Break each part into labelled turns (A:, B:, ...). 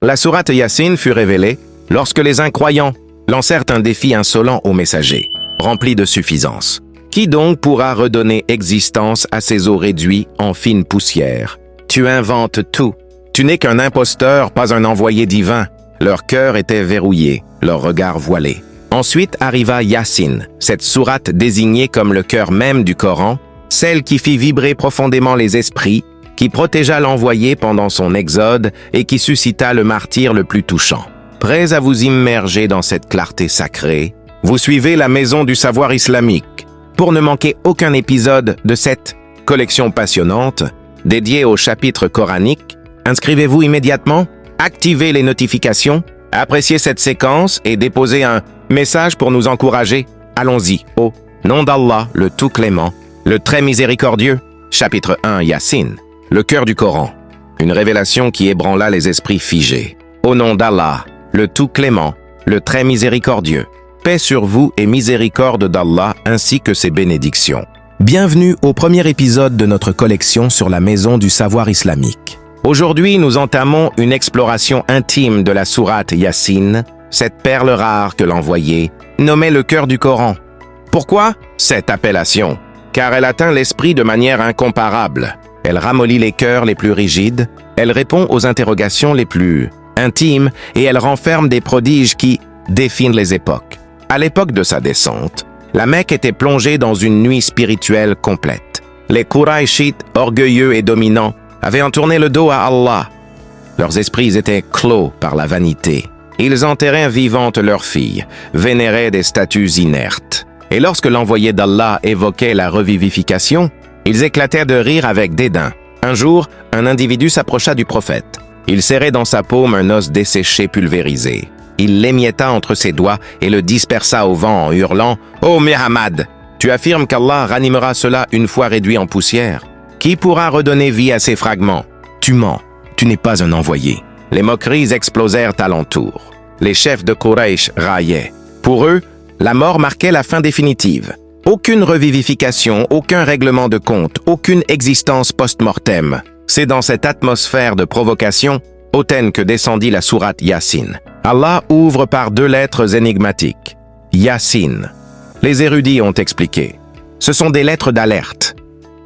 A: La sourate Yassine fut révélée lorsque les incroyants lancèrent un défi insolent aux messagers, rempli de suffisance. Qui donc pourra redonner existence à ces os réduits en fine poussière? Tu inventes tout. Tu n'es qu'un imposteur, pas un envoyé divin. Leur cœur était verrouillé, leur regard voilé. Ensuite arriva Yassine, cette sourate désignée comme le cœur même du Coran, celle qui fit vibrer profondément les esprits, qui protégea l'envoyé pendant son exode et qui suscita le martyre le plus touchant. Prêts à vous immerger dans cette clarté sacrée, vous suivez la Maison du Savoir Islamique. Pour ne manquer aucun épisode de cette collection passionnante, dédiée au chapitre coranique, inscrivez-vous immédiatement, activez les notifications, appréciez cette séquence et déposez un message pour nous encourager. Allons-y, au nom d'Allah, le tout clément, le très miséricordieux. Chapitre 1 Yassine, le cœur du Coran, une révélation qui ébranla les esprits figés. Au nom d'Allah, le tout clément, le très miséricordieux. Paix sur vous et miséricorde d'Allah ainsi que ses bénédictions. Bienvenue au premier épisode de notre collection sur la Maison du Savoir Islamique. Aujourd'hui, nous entamons une exploration intime de la sourate Yassine, cette perle rare que l'envoyé nommait le cœur du Coran. Pourquoi cette appellation? Car elle atteint l'esprit de manière incomparable. Elle ramollit les cœurs les plus rigides, elle répond aux interrogations les plus intimes et elle renferme des prodiges qui définissent les époques. À l'époque de sa descente, la Mecque était plongée dans une nuit spirituelle complète. Les Qurayshites, orgueilleux et dominants, avaient tourné le dos à Allah. Leurs esprits étaient clos par la vanité. Ils enterraient vivantes leurs filles, vénéraient des statues inertes. Et lorsque l'envoyé d'Allah évoquait la revivification, ils éclatèrent de rire avec dédain. Un jour, un individu s'approcha du prophète. Il serrait dans sa paume un os desséché pulvérisé. Il l'émietta entre ses doigts et le dispersa au vent en hurlant « Ô Muhammad, tu affirmes qu'Allah ranimera cela une fois réduit en poussière? Qui pourra redonner vie à ces fragments? Tu mens, tu n'es pas un envoyé. » Les moqueries explosèrent alentour. Les chefs de Quraysh raillaient. Pour eux, la mort marquait la fin définitive. Aucune revivification, aucun règlement de compte, aucune existence post-mortem. C'est dans cette atmosphère de provocation hautaine que descendit la sourate Yassine. Allah ouvre par deux lettres énigmatiques. Yassine. Les érudits ont expliqué. Ce sont des lettres d'alerte,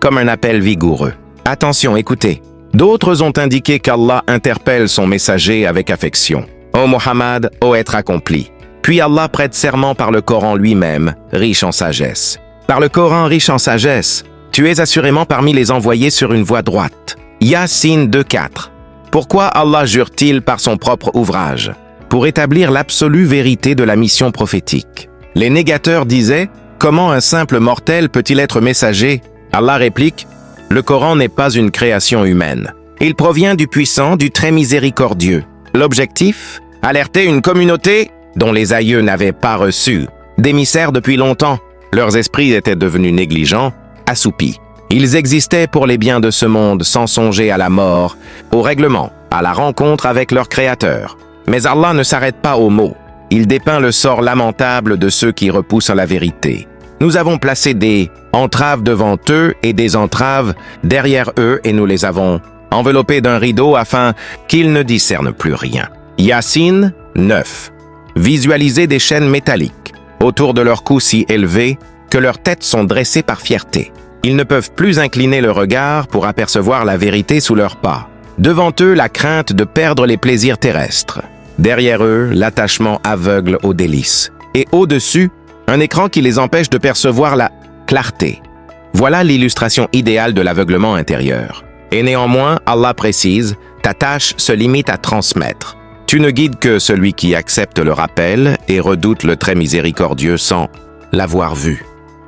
A: comme un appel vigoureux. Attention, écoutez. D'autres ont indiqué qu'Allah interpelle son messager avec affection. Ô Muhammad, ô être accompli. Puis Allah prête serment par le Coran lui-même, riche en sagesse. Par le Coran riche en sagesse, tu es assurément parmi les envoyés sur une voie droite. Yassine 2.4. Pourquoi Allah jure-t-il par son propre ouvrage? Pour établir l'absolue vérité de la mission prophétique. Les négateurs disaient « Comment un simple mortel peut-il être messager ?» Allah réplique « Le Coran n'est pas une création humaine. Il provient du puissant, du très miséricordieux. L'objectif? Alerter une communauté dont les aïeux n'avaient pas reçu d'émissaires depuis longtemps. Leurs esprits étaient devenus négligents, assoupis. Ils existaient pour les biens de ce monde sans songer à la mort, au règlement, à la rencontre avec leur Créateur. Mais Allah ne s'arrête pas aux mots. Il dépeint le sort lamentable de ceux qui repoussent la vérité. Nous avons placé des entraves devant eux et des entraves derrière eux et nous les avons enveloppés d'un rideau afin qu'ils ne discernent plus rien. Yassine 9. Visualisez des chaînes métalliques autour de leur cou si élevés que leurs têtes sont dressées par fierté. Ils ne peuvent plus incliner le regard pour apercevoir la vérité sous leurs pas. Devant eux, la crainte de perdre les plaisirs terrestres. Derrière eux, l'attachement aveugle aux délices. Et au-dessus, un écran qui les empêche de percevoir la clarté. Voilà l'illustration idéale de l'aveuglement intérieur. Et néanmoins, Allah précise, ta tâche se limite à transmettre. Tu ne guides que celui qui accepte le rappel et redoute le très miséricordieux sans l'avoir vu.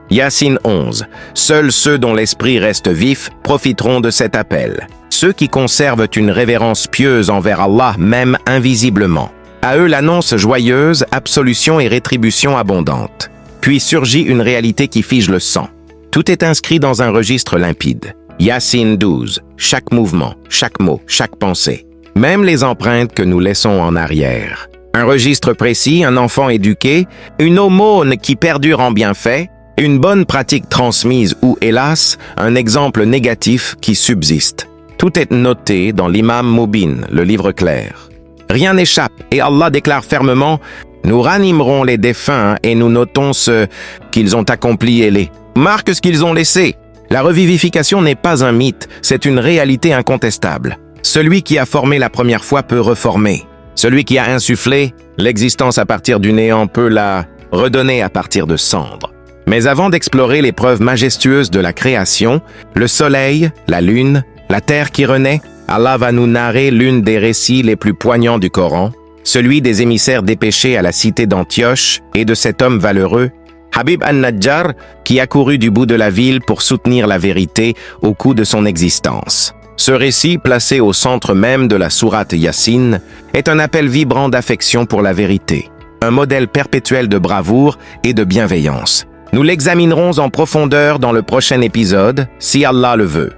A: Yassine 11. Seuls ceux dont l'esprit reste vif profiteront de cet appel. Ceux qui conservent une révérence pieuse envers Allah, même invisiblement. À eux l'annonce joyeuse, absolution et rétribution abondante. Puis surgit une réalité qui fige le sang. Tout est inscrit dans un registre limpide. Yassine 12. Chaque mouvement, chaque mot, chaque pensée. Même les empreintes que nous laissons en arrière. Un registre précis, un enfant éduqué, une aumône qui perdure en bienfait, une bonne pratique transmise ou, hélas, un exemple négatif qui subsiste. Tout est noté dans l'Imam Mubin, le livre clair. Rien n'échappe et Allah déclare fermement « Nous ranimerons les défunts et nous notons ce qu'ils ont accompli et les marque ce qu'ils ont laissé. » La revivification n'est pas un mythe, c'est une réalité incontestable. Celui qui a formé la première fois peut reformer. Celui qui a insufflé l'existence à partir du néant peut la redonner à partir de cendres. Mais avant d'explorer les preuves majestueuses de la création, le soleil, la lune, la terre qui renaît, Allah va nous narrer l'une des récits les plus poignants du Coran, celui des émissaires dépêchés à la cité d'Antioche et de cet homme valeureux, Habib an-Najjar, qui a couru du bout de la ville pour soutenir la vérité au coût de son existence. Ce récit, placé au centre même de la sourate Yassine, est un appel vibrant d'affection pour la vérité, un modèle perpétuel de bravoure et de bienveillance. Nous l'examinerons en profondeur dans le prochain épisode, si Allah le veut.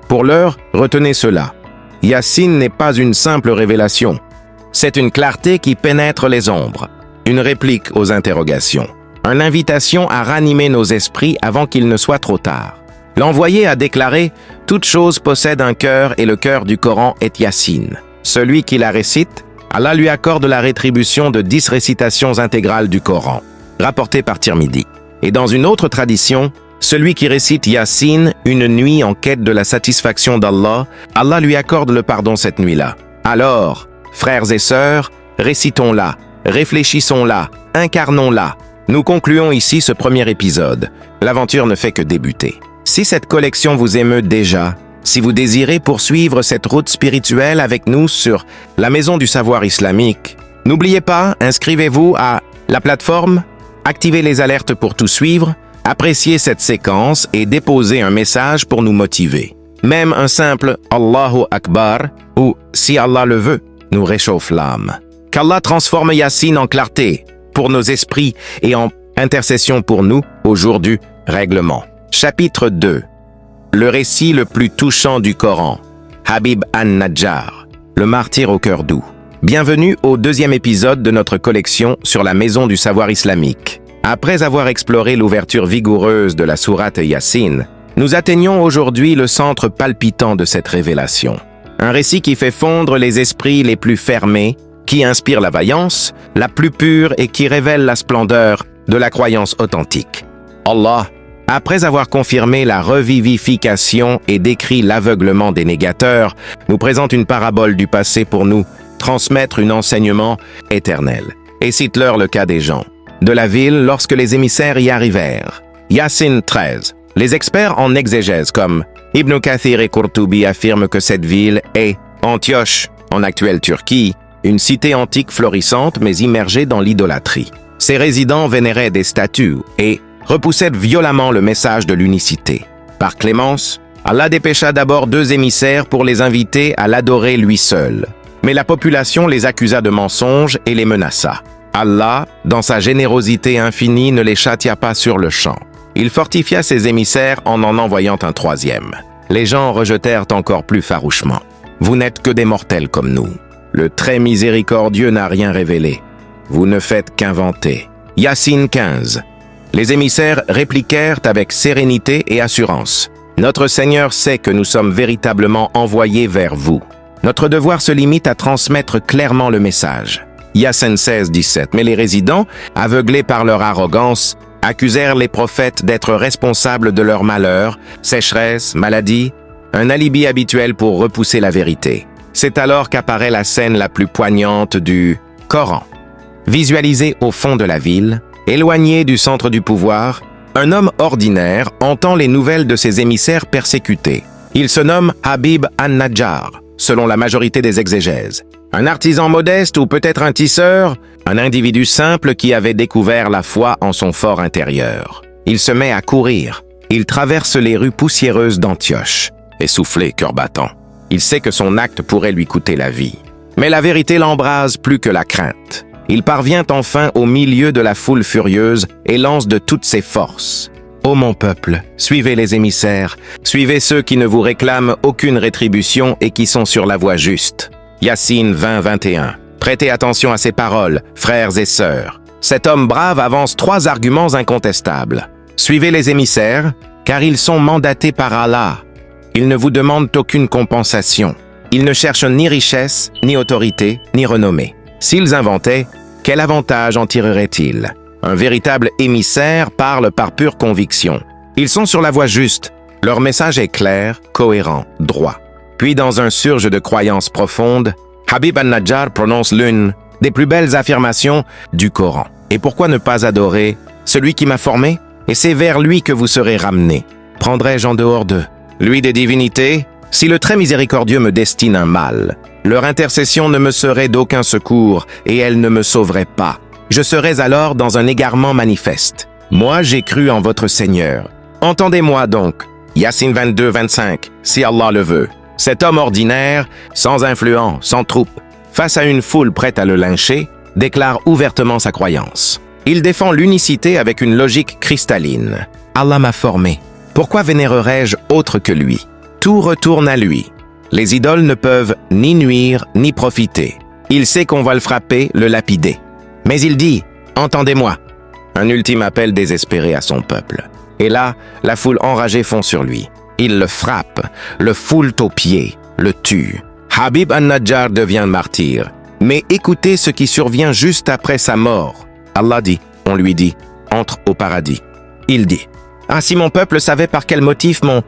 A: Pour l'heure, retenez cela. Yassine n'est pas une simple révélation. C'est une clarté qui pénètre les ombres, une réplique aux interrogations, une invitation à ranimer nos esprits avant qu'il ne soit trop tard. L'envoyé a déclaré « Toute chose possède un cœur et le cœur du Coran est Yassine. Celui qui la récite, Allah lui accorde la rétribution de 10 récitations intégrales du Coran. » Rapporté par Tirmidhi. Et dans une autre tradition, celui qui récite Yassine une nuit en quête de la satisfaction d'Allah, Allah lui accorde le pardon cette nuit-là. Alors, frères et sœurs, récitons-la, réfléchissons-la, incarnons-la. Nous concluons ici ce premier épisode. L'aventure ne fait que débuter. Si cette collection vous émeut déjà, si vous désirez poursuivre cette route spirituelle avec nous sur la Maison du Savoir Islamique, n'oubliez pas, inscrivez-vous à la plateforme, activez les alertes pour tout suivre, appréciez cette séquence et déposez un message pour nous motiver. Même un simple « Allahu Akbar » ou « Si Allah le veut » nous réchauffe l'âme. Qu'Allah transforme Yassine en clarté pour nos esprits et en intercession pour nous au jour du règlement. Chapitre 2. Le récit le plus touchant du Coran. Habib an-Najjar, le martyr au cœur doux. Bienvenue au deuxième épisode de notre collection sur la Maison du Savoir Islamique. Après avoir exploré l'ouverture vigoureuse de la sourate Yassine, nous atteignons aujourd'hui le centre palpitant de cette révélation. Un récit qui fait fondre les esprits les plus fermés, qui inspire la vaillance, la plus pure et qui révèle la splendeur de la croyance authentique. Allah, après avoir confirmé la revivification et décrit l'aveuglement des négateurs, nous présente une parabole du passé pour nous transmettre un enseignement éternel. Et cite-leur le cas des gens de la ville lorsque les émissaires y arrivèrent. Yassine 13. Les experts en exégèse comme Ibn Kathir et Qurtubi affirment que cette ville est Antioche, en actuelle Turquie, une cité antique florissante mais immergée dans l'idolâtrie. Ses résidents vénéraient des statues et repoussaient violemment le message de l'unicité. Par clémence, Allah dépêcha d'abord 2 émissaires pour les inviter à l'adorer lui seul. Mais la population les accusa de mensonges et les menaça. Allah, dans sa générosité infinie, ne les châtia pas sur le champ. Il fortifia ses émissaires en envoyant un 3e. Les gens rejetèrent encore plus farouchement. « Vous n'êtes que des mortels comme nous. Le très miséricordieux n'a rien révélé. Vous ne faites qu'inventer. » Yassine 15. Les émissaires répliquèrent avec sérénité et assurance. « Notre Seigneur sait que nous sommes véritablement envoyés vers vous. Notre devoir se limite à transmettre clairement le message. » Yassine 16, 17. Mais les résidents, aveuglés par leur arrogance, accusèrent les prophètes d'être responsables de leur malheur, sécheresse, maladie, un alibi habituel pour repousser la vérité. C'est alors qu'apparaît la scène la plus poignante du Coran. Visualisé au fond de la ville, éloigné du centre du pouvoir, un homme ordinaire entend les nouvelles de ses émissaires persécutés. Il se nomme Habib an-Najjar, selon la majorité des exégèses. Un artisan modeste ou peut-être un tisseur, un individu simple qui avait découvert la foi en son fort intérieur. Il se met à courir. Il traverse les rues poussiéreuses d'Antioche, essoufflé, cœur battant. Il sait que son acte pourrait lui coûter la vie. Mais la vérité l'embrase plus que la crainte. Il parvient enfin au milieu de la foule furieuse et lance de toutes ses forces. « Ô mon peuple, suivez les émissaires, suivez ceux qui ne vous réclament aucune rétribution et qui sont sur la voie juste. » Yassine 20, 21. Prêtez attention à ces paroles, frères et sœurs. Cet homme brave avance 3 arguments incontestables. Suivez les émissaires, car ils sont mandatés par Allah. Ils ne vous demandent aucune compensation. Ils ne cherchent ni richesse, ni autorité, ni renommée. S'ils inventaient, quel avantage en tireraient-ils? Un véritable émissaire parle par pure conviction. Ils sont sur la voie juste. Leur message est clair, cohérent, droit. Puis, dans un surge de croyances profondes, Habib an-Najjar prononce l'une des plus belles affirmations du Coran. Et pourquoi ne pas adorer celui qui m'a formé? Et c'est vers lui que vous serez ramenés. Prendrai-je en dehors d'eux lui des divinités? Si le très miséricordieux me destine un mal, leur intercession ne me serait d'aucun secours et elle ne me sauverait pas. Je serais alors dans un égarement manifeste. Moi, j'ai cru en votre Seigneur. Entendez-moi donc. Yassine 22, 25, si Allah le veut. Cet homme ordinaire, sans influence, sans troupe, face à une foule prête à le lyncher, déclare ouvertement sa croyance. Il défend l'unicité avec une logique cristalline. Allah m'a formé. Pourquoi vénérerais-je autre que lui? Tout retourne à lui. Les idoles ne peuvent ni nuire ni profiter. Il sait qu'on va le frapper, le lapider. Mais il dit, entendez-moi. Un ultime appel désespéré à son peuple. Et là, la foule enragée fond sur lui. Il le frappe, le foule aux pieds, le tue. Habib an-Najjar devient martyr. Mais écoutez ce qui survient juste après sa mort. Allah dit, on lui dit, entre au paradis. Il dit, ah, si mon peuple savait par quel motif mon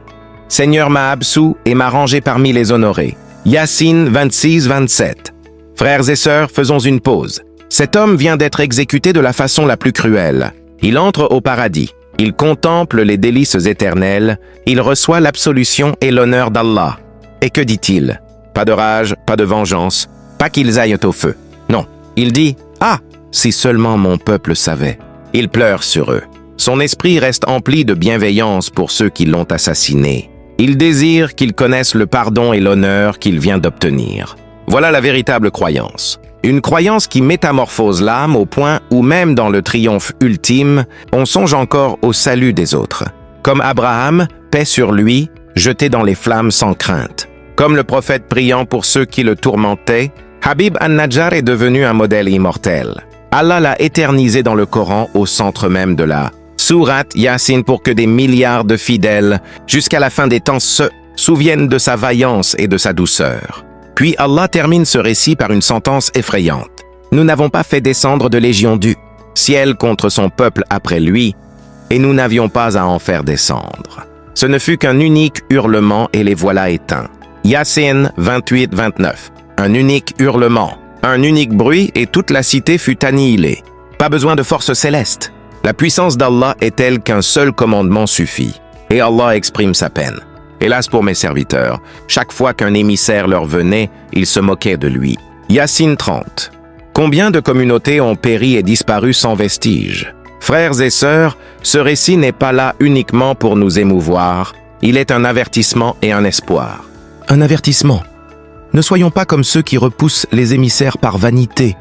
A: Seigneur m'a absous et m'a rangé parmi les honorés. Yassine 26, 27. Frères et sœurs, faisons une pause. Cet homme vient d'être exécuté de la façon la plus cruelle. Il entre au paradis. Il contemple les délices éternelles, il reçoit l'absolution et l'honneur d'Allah. Et que dit-il? Pas de rage, pas de vengeance, pas qu'ils aillent au feu. Non, il dit, ah, si seulement mon peuple savait. Il pleure sur eux. Son esprit reste empli de bienveillance pour ceux qui l'ont assassiné. Il désire qu'ils connaissent le pardon et l'honneur qu'il vient d'obtenir. Voilà la véritable croyance. Une croyance qui métamorphose l'âme au point où même dans le triomphe ultime, on songe encore au salut des autres. Comme Abraham, paix sur lui, jeté dans les flammes sans crainte. Comme le prophète priant pour ceux qui le tourmentaient, Habib an-Najjar est devenu un modèle immortel. Allah l'a éternisé dans le Coran au centre même de la sourate Yassine pour que des milliards de fidèles, jusqu'à la fin des temps, se souviennent de sa vaillance et de sa douceur. Puis Allah termine ce récit par une sentence effrayante. Nous n'avons pas fait descendre de légion du ciel contre son peuple après lui, et nous n'avions pas à en faire descendre. Ce ne fut qu'un unique hurlement et les voilà éteints. Yassine 28, 29. Un unique hurlement, un unique bruit et toute la cité fut annihilée. Pas besoin de force céleste. La puissance d'Allah est telle qu'un seul commandement suffit. Et Allah exprime sa peine. Hélas pour mes serviteurs, chaque fois qu'un émissaire leur venait, ils se moquaient de lui. Yassine 30. Combien de communautés ont péri et disparu sans vestige? Frères et sœurs, ce récit n'est pas là uniquement pour nous émouvoir, il est un avertissement et un espoir. Un avertissement. Ne soyons pas comme ceux qui repoussent les émissaires par vanité.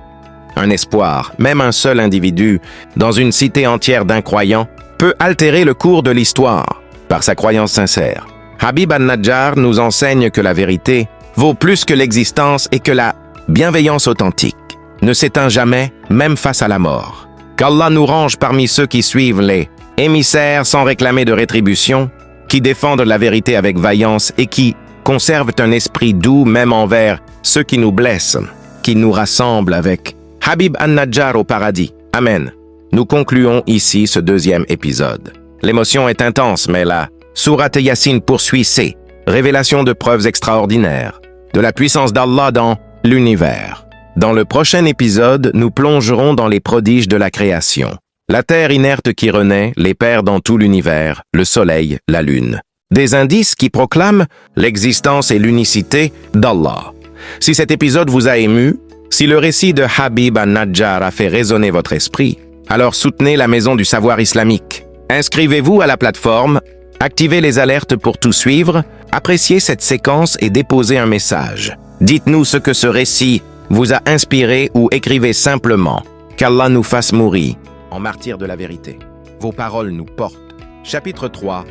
A: Un espoir, même un seul individu, dans une cité entière d'incroyants, peut altérer le cours de l'histoire par sa croyance sincère. Habib an-Najjar nous enseigne que la vérité vaut plus que l'existence et que la bienveillance authentique ne s'éteint jamais, même face à la mort. Qu'Allah nous range parmi ceux qui suivent les émissaires sans réclamer de rétribution, qui défendent la vérité avec vaillance et qui conservent un esprit doux même envers ceux qui nous blessent, qui nous rassemblent avec Habib an-Najjar au paradis. Amen. Nous concluons ici ce deuxième épisode. L'émotion est intense, mais la sourate Yassine poursuit ses révélations de preuves extraordinaires, de la puissance d'Allah dans l'univers. Dans le prochain épisode, nous plongerons dans les prodiges de la création. La terre inerte qui renaît, les pères dans tout l'univers, le soleil, la lune. Des indices qui proclament l'existence et l'unicité d'Allah. Si cet épisode vous a ému, si le récit de Habib an-Najjar a fait résonner votre esprit, alors soutenez la Maison du Savoir Islamique. Inscrivez-vous à la plateforme, activez les alertes pour tout suivre, appréciez cette séquence et déposez un message. Dites-nous ce que ce récit vous a inspiré ou écrivez simplement « Qu'Allah nous fasse mourir en martyrs de la vérité ». Vos paroles nous portent. Chapitre 3.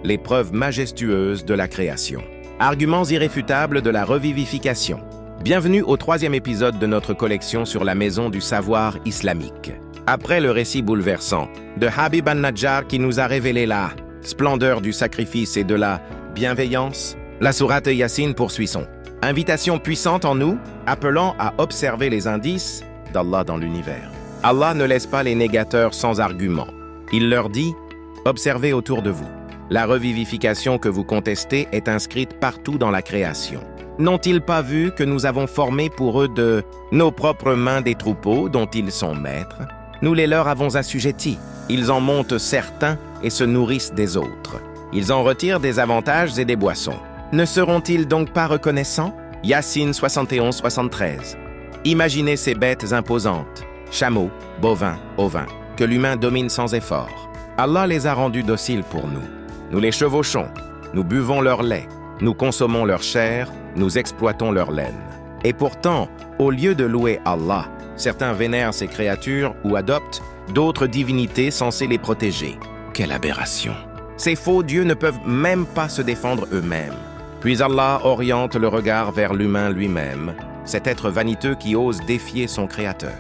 A: Les preuves majestueuses de la création. Arguments irréfutables de la revivification. Bienvenue au 3e épisode de notre collection sur la Maison du Savoir Islamique. Après le récit bouleversant de Habib an-Najjar qui nous a révélé la splendeur du sacrifice et de la bienveillance, la sourate Yassine poursuit son Invitation puissante en nous, appelant à observer les indices d'Allah dans l'univers. Allah ne laisse pas les négateurs sans argument. Il leur dit « Observez autour de vous. La revivification que vous contestez est inscrite partout dans la création. N'ont-ils pas vu que nous avons formé pour eux de nos propres mains des troupeaux dont ils sont maîtres? Nous les leur avons assujettis. Ils en montent certains et se nourrissent des autres. Ils en retirent des avantages et des boissons. Ne seront-ils donc pas reconnaissants? Yassine 71-73. Imaginez ces bêtes imposantes, chameaux, bovins, ovins, que l'humain domine sans effort. Allah les a rendus dociles pour nous. Nous les chevauchons, nous buvons leur lait, nous consommons leur chair, nous exploitons leur laine. Et pourtant, au lieu de louer Allah, certains vénèrent ces créatures ou adoptent d'autres divinités censées les protéger. Quelle aberration! Ces faux dieux ne peuvent même pas se défendre eux-mêmes. Puis Allah oriente le regard vers l'humain lui-même, cet être vaniteux qui ose défier son Créateur.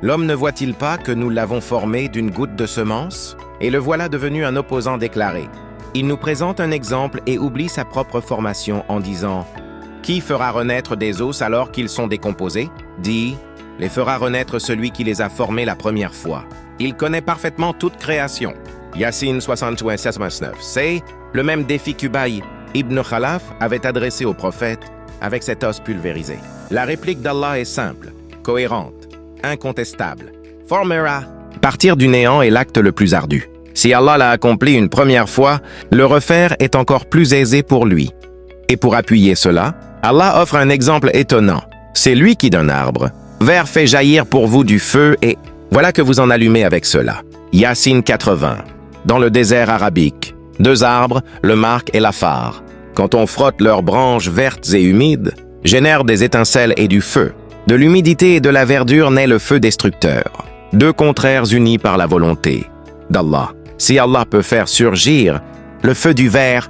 A: L'homme ne voit-il pas que nous l'avons formé d'une goutte de semence? Et le voilà devenu un opposant déclaré. Il nous présente un exemple et oublie sa propre formation en disant « Qui fera renaître des os alors qu'ils sont décomposés ?» Dit « Les fera renaître celui qui les a formés la première fois. Il connaît parfaitement toute création. » Yassine 68-79. C'est le même défi qu'Ubay Ibn Khalaf avait adressé au prophète avec cet os pulvérisé. La réplique d'Allah est simple, cohérente, incontestable. Formera. Partir du néant est l'acte le plus ardu. Si Allah l'a accompli une première fois, le refaire est encore plus aisé pour lui. Et pour appuyer cela, Allah offre un exemple étonnant. C'est lui qui d'un arbre. Vert fait jaillir pour vous du feu et voilà que vous en allumez avec cela. Yassine 80. Dans le désert arabique, 2 arbres, le marc et la phare, quand on frotte leurs branches vertes et humides, génèrent des étincelles et du feu. De l'humidité et de la verdure naît le feu destructeur. 2 contraires unis par la volonté d'Allah. Si Allah peut faire surgir le feu du verre,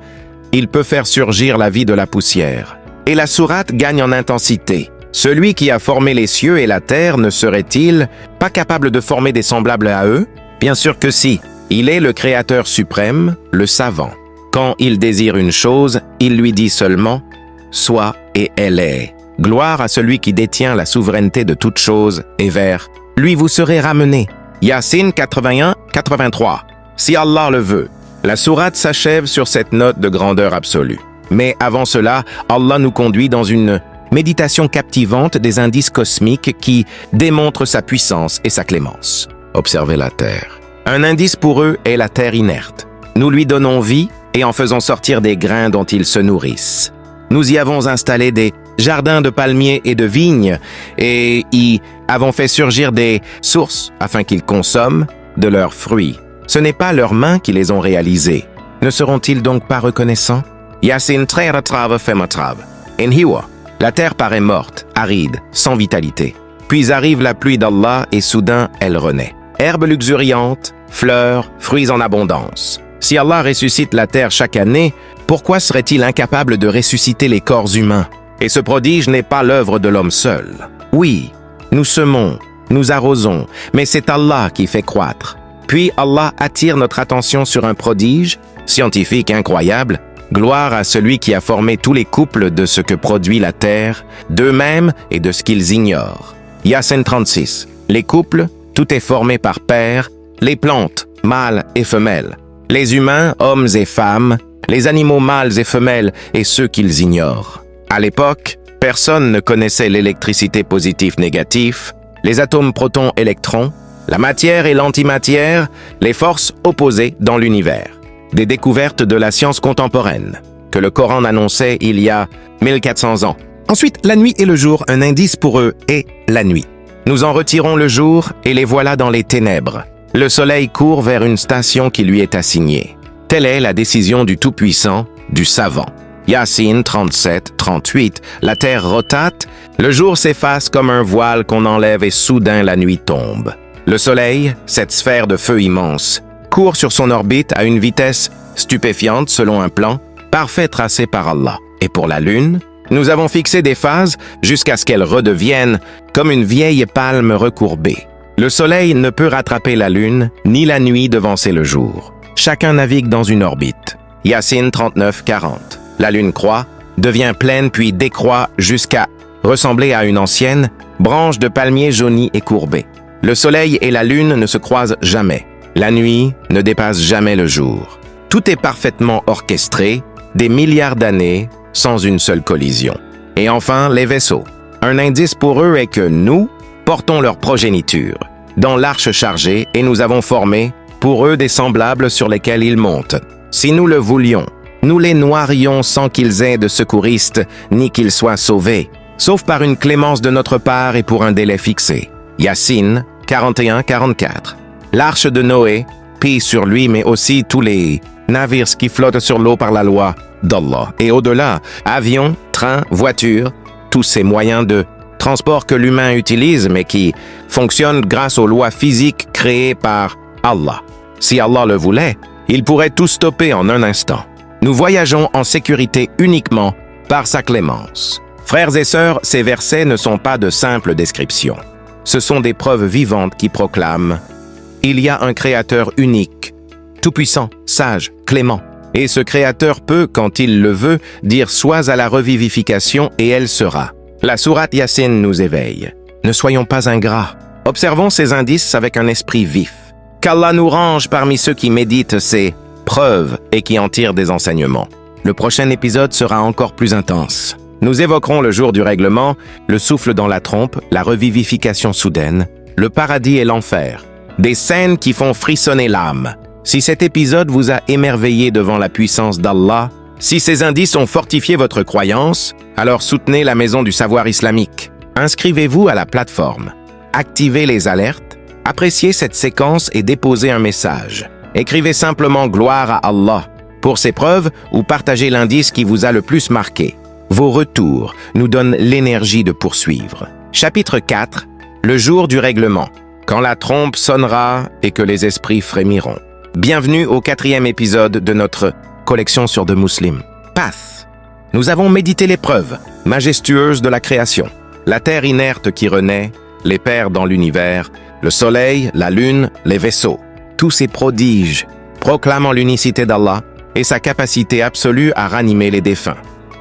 A: il peut faire surgir la vie de la poussière. Et la sourate gagne en intensité. Celui qui a formé les cieux et la terre ne serait-il pas capable de former des semblables à eux? Bien sûr que si. Il est le Créateur suprême, le savant. Quand il désire une chose, il lui dit seulement « Sois et elle est ». Gloire à celui qui détient la souveraineté de toute chose et vers lui vous serez ramenés. Yassine 81-83. Si Allah le veut. La sourate s'achève sur cette note de grandeur absolue. Mais avant cela, Allah nous conduit dans une méditation captivante des indices cosmiques qui démontrent sa puissance et sa clémence. Observez la Terre. Un indice pour eux est la terre inerte. Nous lui donnons vie et en faisant sortir des grains dont ils se nourrissent. Nous y avons installé des jardins de palmiers et de vignes et y avons fait surgir des sources afin qu'ils consomment de leurs fruits. Ce n'est pas leurs mains qui les ont réalisés. Ne seront-ils donc pas reconnaissants? Yassine 33-35. En Hiwa, la terre paraît morte, aride, sans vitalité. Puis arrive la pluie d'Allah et soudain elle renaît. Herbes luxuriantes, fleurs, fruits en abondance. Si Allah ressuscite la terre chaque année, pourquoi serait-il incapable de ressusciter les corps humains? Et ce prodige n'est pas l'œuvre de l'homme seul. Oui, nous semons, nous arrosons, mais c'est Allah qui fait croître. Puis Allah attire notre attention sur un prodige, scientifique incroyable. Gloire à celui qui a formé tous les couples de ce que produit la terre, d'eux-mêmes et de ce qu'ils ignorent. Yassine 36. Les couples, tout est formé par paires, les plantes, mâles et femelles, les humains, hommes et femmes, les animaux mâles et femelles et ceux qu'ils ignorent. À l'époque, personne ne connaissait l'électricité positive-négative, les atomes protons-électrons, la matière et l'antimatière, les forces opposées dans l'univers. Des découvertes de la science contemporaine, que le Coran annonçait il y a 1400 ans. Ensuite, la nuit et le jour, un indice pour eux est la nuit. Nous en retirons le jour et les voilà dans les ténèbres. Le soleil court vers une station qui lui est assignée. Telle est la décision du Tout-Puissant, du Savant. Yassine 37-38. La terre rotate, le jour s'efface comme un voile qu'on enlève et soudain la nuit tombe. Le soleil, cette sphère de feu immense, court sur son orbite à une vitesse stupéfiante selon un plan parfait tracé par Allah. Et pour la lune, nous avons fixé des phases jusqu'à ce qu'elle redevienne comme une vieille palme recourbée. Le soleil ne peut rattraper la lune, ni la nuit devancer le jour. Chacun navigue dans une orbite. Yassine 39-40. La lune croît, devient pleine puis décroît jusqu'à ressembler à une ancienne branche de palmier jaunie et courbée. Le soleil et la lune ne se croisent jamais. La nuit ne dépasse jamais le jour. Tout est parfaitement orchestré, des milliards d'années, sans une seule collision. Et enfin, les vaisseaux. Un indice pour eux est que nous portons leur progéniture dans l'arche chargée et nous avons formé pour eux des semblables sur lesquels ils montent. Si nous le voulions, nous les noierions sans qu'ils aient de secouristes ni qu'ils soient sauvés, sauf par une clémence de notre part et pour un délai fixé. Yassine 41-44. L'arche de Noé, paix sur lui, mais aussi tous les navires qui flottent sur l'eau par la loi d'Allah. Et au-delà, avions, trains, voitures, tous ces moyens de transport que l'humain utilise, mais qui fonctionnent grâce aux lois physiques créées par Allah. Si Allah le voulait, il pourrait tout stopper en un instant. Nous voyageons en sécurité uniquement par sa clémence. Frères et sœurs, ces versets ne sont pas de simples descriptions. Ce sont des preuves vivantes qui proclament « Il y a un Créateur unique, tout-puissant, sage, clément. Et ce Créateur peut, quand il le veut, dire « Sois à la revivification et elle sera ». La sourate Yassine nous éveille. Ne soyons pas ingrats. Observons ces indices avec un esprit vif. Qu'Allah nous range parmi ceux qui méditent ces preuves et qui en tirent des enseignements. Le prochain épisode sera encore plus intense. Nous évoquerons le jour du règlement, le souffle dans la trompe, la revivification soudaine, le paradis et l'enfer. Des scènes qui font frissonner l'âme. Si cet épisode vous a émerveillé devant la puissance d'Allah, si ces indices ont fortifié votre croyance, alors soutenez la Maison du Savoir Islamique. Inscrivez-vous à la plateforme. Activez les alertes, appréciez cette séquence et déposez un message. Écrivez simplement « Gloire à Allah » pour ces preuves ou partagez l'indice qui vous a le plus marqué. Vos retours nous donnent l'énergie de poursuivre. Chapitre 4. Le jour du règlement. Quand la trompe sonnera et que les esprits frémiront. Bienvenue au 4e épisode de notre collection sur The Muslim Path. Nous avons médité les preuves majestueuses de la création. La terre inerte qui renaît, les pères dans l'univers, le soleil, la lune, les vaisseaux. Tous ces prodiges proclamant l'unicité d'Allah et sa capacité absolue à ranimer les défunts.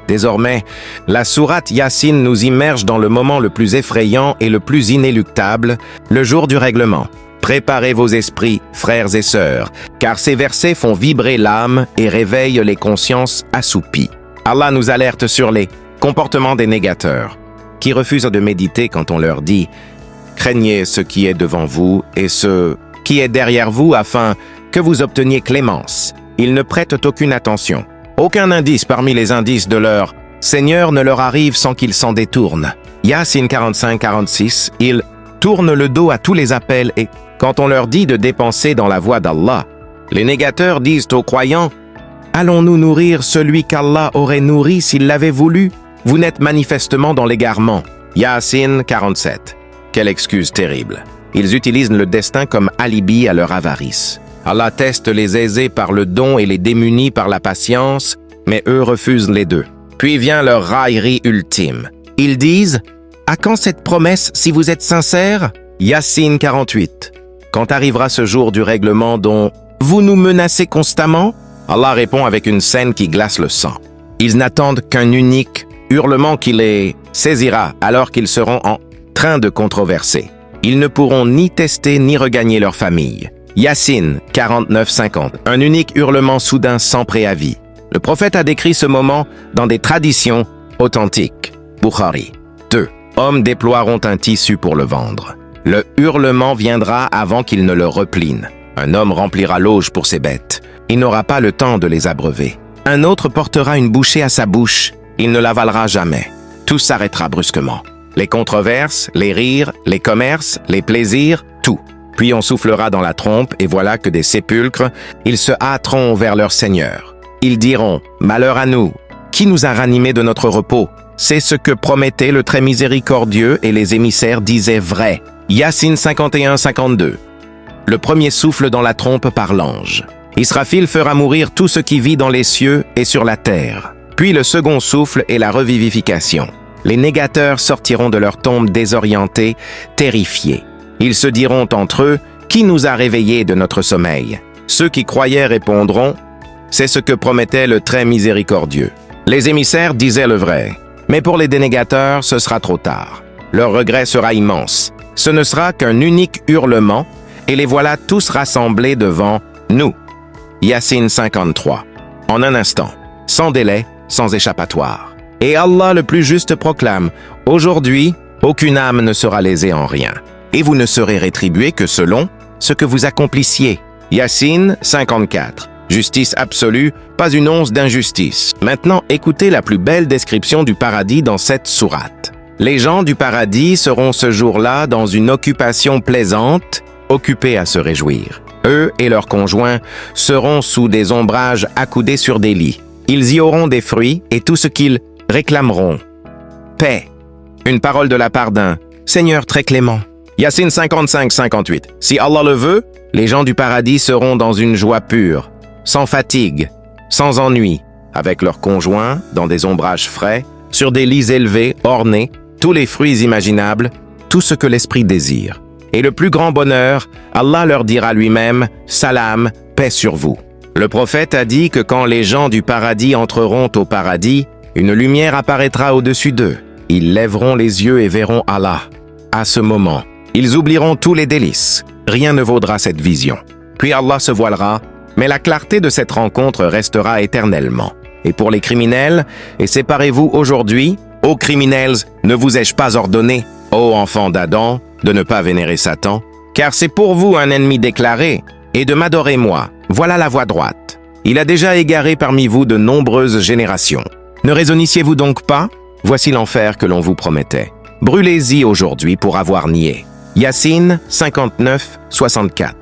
A: Désormais, la sourate Yassine nous immerge dans le moment le plus effrayant et le plus inéluctable, le jour du règlement. Préparez vos esprits, frères et sœurs, car ces versets font vibrer l'âme et réveillent les consciences assoupies. Allah nous alerte sur les comportements des négateurs, qui refusent de méditer quand on leur dit « Craignez ce qui est devant vous et ce qui est derrière vous afin que vous obteniez clémence. » Ils ne prêtent aucune attention. Aucun indice parmi les indices de leur Seigneur ne leur arrive sans qu'ils s'en détournent. Yassine 45-46, ils tournent le dos à tous les appels et, quand on leur dit de dépenser dans la voie d'Allah, les négateurs disent aux croyants « Allons-nous nourrir celui qu'Allah aurait nourri s'il l'avait voulu? Vous n'êtes manifestement dans l'égarement. » Yassine 47. Quelle excuse terrible. Ils utilisent le destin comme alibi à leur avarice. Allah teste les aisés par le don et les démunis par la patience, mais eux refusent les deux. Puis vient leur raillerie ultime. Ils disent « À quand cette promesse si vous êtes sincères ?» Yassine 48. Quand arrivera ce jour du règlement dont vous nous menacez constamment? Allah répond avec une scène qui glace le sang. Ils n'attendent qu'un unique hurlement qui les saisira alors qu'ils seront en train de controverser. Ils ne pourront ni tester ni regagner leur famille. Yassine 49-50. Un unique hurlement soudain sans préavis. Le prophète a décrit ce moment dans des traditions authentiques. Bukhari 2. Hommes déploieront un tissu pour le vendre. Le hurlement viendra avant qu'il ne le repline. Un homme remplira l'auge pour ses bêtes. Il n'aura pas le temps de les abreuver. Un autre portera une bouchée à sa bouche. Il ne l'avalera jamais. Tout s'arrêtera brusquement. Les controverses, les rires, les commerces, les plaisirs, tout. Puis on soufflera dans la trompe et voilà que des sépulcres, ils se hâteront vers leur Seigneur. Ils diront « Malheur à nous, qui nous a ranimés de notre repos ?» C'est ce que promettait le très miséricordieux et les émissaires disaient vrai. Yassine 51-52. Le premier souffle dans la trompe par l'ange. Israfil fera mourir tout ce qui vit dans les cieux et sur la terre. Puis le second souffle est la revivification. Les négateurs sortiront de leur tombe désorientés, terrifiés. Ils se diront entre eux, « Qui nous a réveillés de notre sommeil ?» Ceux qui croyaient répondront, « C'est ce que promettait le très miséricordieux. » Les émissaires disaient le vrai. Mais pour les dénégateurs, ce sera trop tard. Leur regret sera immense. Ce ne sera qu'un unique hurlement, et les voilà tous rassemblés devant nous. Yassine 53. En un instant, sans délai, sans échappatoire. Et Allah le plus juste proclame, « Aujourd'hui, aucune âme ne sera lésée en rien, et vous ne serez rétribués que selon ce que vous accomplissiez. » Yassine 54. Justice absolue, pas une once d'injustice. Maintenant, écoutez la plus belle description du paradis dans cette sourate. Les gens du paradis seront ce jour-là dans une occupation plaisante, occupés à se réjouir. Eux et leurs conjoints seront sous des ombrages accoudés sur des lits. Ils y auront des fruits et tout ce qu'ils réclameront. Paix. Une parole de la part d'un Seigneur très clément. Yassine 55-58. Si Allah le veut, les gens du paradis seront dans une joie pure, sans fatigue, sans ennui, avec leurs conjoints dans des ombrages frais, sur des lits élevés, ornés, tous les fruits imaginables, tout ce que l'esprit désire. Et le plus grand bonheur, Allah leur dira lui-même, « Salam, paix sur vous ». Le prophète a dit que quand les gens du paradis entreront au paradis, une lumière apparaîtra au-dessus d'eux. Ils lèveront les yeux et verront Allah. À ce moment, ils oublieront tous les délices. Rien ne vaudra cette vision. Puis Allah se voilera, mais la clarté de cette rencontre restera éternellement. Et pour les criminels, et séparez-vous aujourd'hui, ô criminels, ne vous ai-je pas ordonné, ô enfants d'Adam, de ne pas vénérer Satan, car c'est pour vous un ennemi déclaré, et de m'adorer moi. Voilà la voie droite. Il a déjà égaré parmi vous de nombreuses générations. Ne raisonnissiez-vous donc pas? Voici l'enfer que l'on vous promettait. Brûlez-y aujourd'hui pour avoir nié. Yassine 59-64.